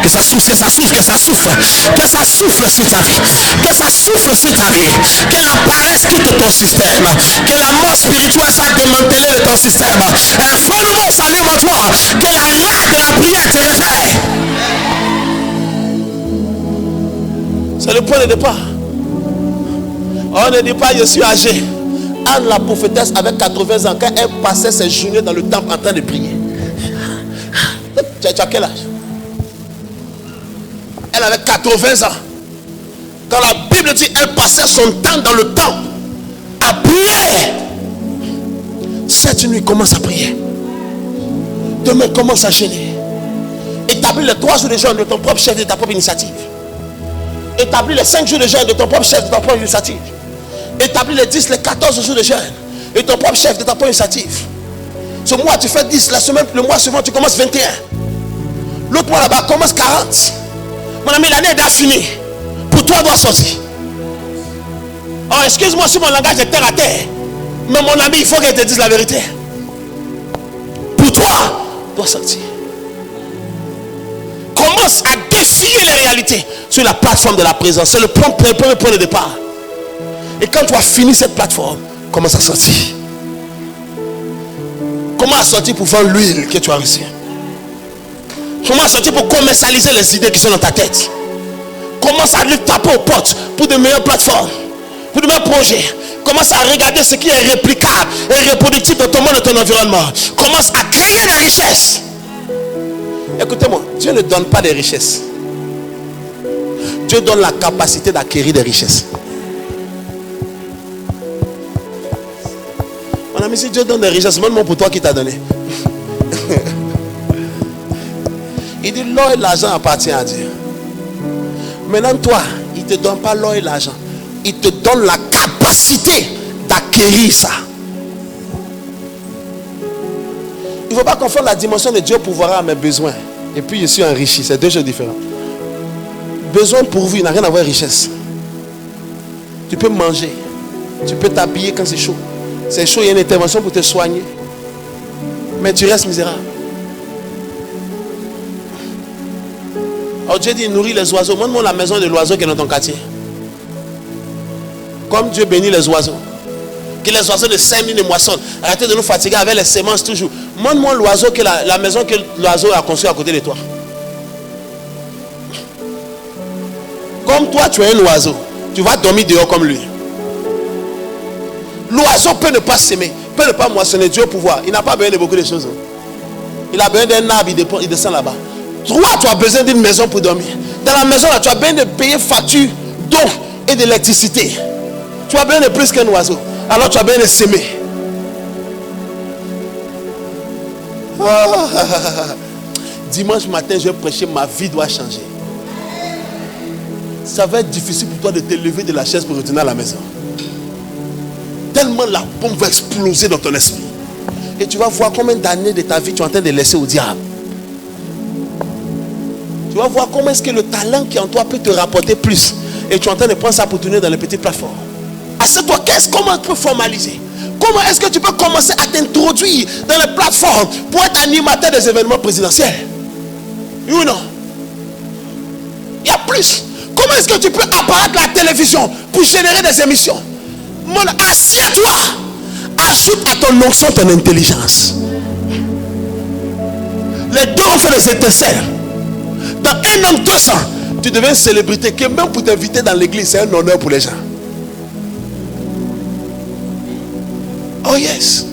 Que ça souffle, que ça souffle, que ça souffle. Que ça souffle sur ta vie. Que ça souffle sur ta vie. Qu'elle apparaisse tout ton système. Que la mort spirituelle soit démantelée de ton système. Un feu nouveau s'allume en toi. Que la loi de la prière te réveille. C'est le point de départ. On ne dit pas je suis âgé. Anne la prophétesse avec 80 ans, quand elle passait ses journées dans le temple en train de prier. Tu as quel âge? Elle avait 80 ans. Quand la Bible dit elle passait son temps dans le temple à prier. Cette nuit commence à prier. Demain commence à jeûner. Établis les 3 jours de jeûne de ton propre chef de ta propre initiative. Établis les 5 jours de jeûne de ton propre chef de ta propre initiative. Établis les 10, les 14 jours de jeûne de ton propre chef de ta propre initiative. Ce mois tu fais 10, la semaine, le mois suivant tu commences 21. L'autre mois là-bas commence 40. Mon ami, l'année est déjà finie. Pour toi, doit sortir. Oh, excuse-moi si mon langage est terre à terre. Mais mon ami, il faut que je te dise la vérité. Pour toi, doit sortir. Commence à défier les réalités sur la plateforme de la présence. C'est le premier point de départ. Et quand tu as fini cette plateforme, commence à sortir. Comment à sortir pour vendre l'huile que tu as reçue? Comment sortir pour commercialiser les idées qui sont dans ta tête? Commence à lui taper aux portes pour de meilleures plateformes, pour de meilleurs projets. Commence à regarder ce qui est réplicable et reproductible dans ton monde et ton environnement. Commence à créer des richesses. Écoutez-moi, Dieu ne donne pas des richesses. Dieu donne la capacité d'acquérir des richesses. Mon ami, si Dieu donne des richesses, demande-moi pour toi qui t'a donné. Il dit l'or et l'argent appartient à Dieu. Maintenant toi, il ne te donne pas l'or et l'argent. Il te donne la capacité d'acquérir ça. Il ne faut pas confondre la dimension de Dieu pourvoira à mes besoins. Et puis je suis enrichi. C'est deux choses différentes. Besoin pourvu, il n'a rien à voir avec richesse. Tu peux manger. Tu peux t'habiller quand c'est chaud. C'est chaud, il y a une intervention pour te soigner. Mais tu restes misérable. Alors Dieu dit, il nourrit les oiseaux. Montre-moi la maison de l'oiseau qui est dans ton quartier. Comme Dieu bénit les oiseaux. Que les oiseaux de sèment et moissonnent. Arrêtez de nous fatiguer avec les semences toujours. Montre-moi l'oiseau que la maison que l'oiseau a construite à côté de toi. Comme toi, tu es un oiseau. Tu vas dormir dehors comme lui. L'oiseau peut ne pas s'aimer, peut ne pas moissonner. Dieu au pouvoir. Il n'a pas besoin de beaucoup de choses. Il a besoin d'un arbre, il descend là-bas. Toi, tu as besoin d'une maison pour dormir. Dans la maison, là, tu as besoin de payer facture d'eau, et d'électricité. Tu vas bien de plus qu'un oiseau. Alors tu vas bien de s'aimer. Dimanche matin, je vais prêcher, ma vie doit changer. Ça va être difficile pour toi de te lever de la chaise pour retourner à la maison. Tellement la bombe va exploser dans ton esprit. Et tu vas voir combien d'années de ta vie tu es en train de laisser au diable. Tu vas voir comment est-ce que le talent qui est en toi peut te rapporter plus. Et tu es en train de prendre ça pour tourner dans les petites plateformes. Assieds-toi, comment tu peux formaliser? Comment est-ce que tu peux commencer à t'introduire dans les plateformes pour être animateur des événements présidentiels? Oui ou non? Il y a plus. Comment est-ce que tu peux apparaître à la télévision pour générer des émissions? Assieds-toi. Ajoute à ton onction ton intelligence. Les deux ont fait des étincelles. Dans 1 an, 200, tu deviens une célébrité que même pour t'inviter dans l'église, c'est un honneur pour les gens. Oh yes.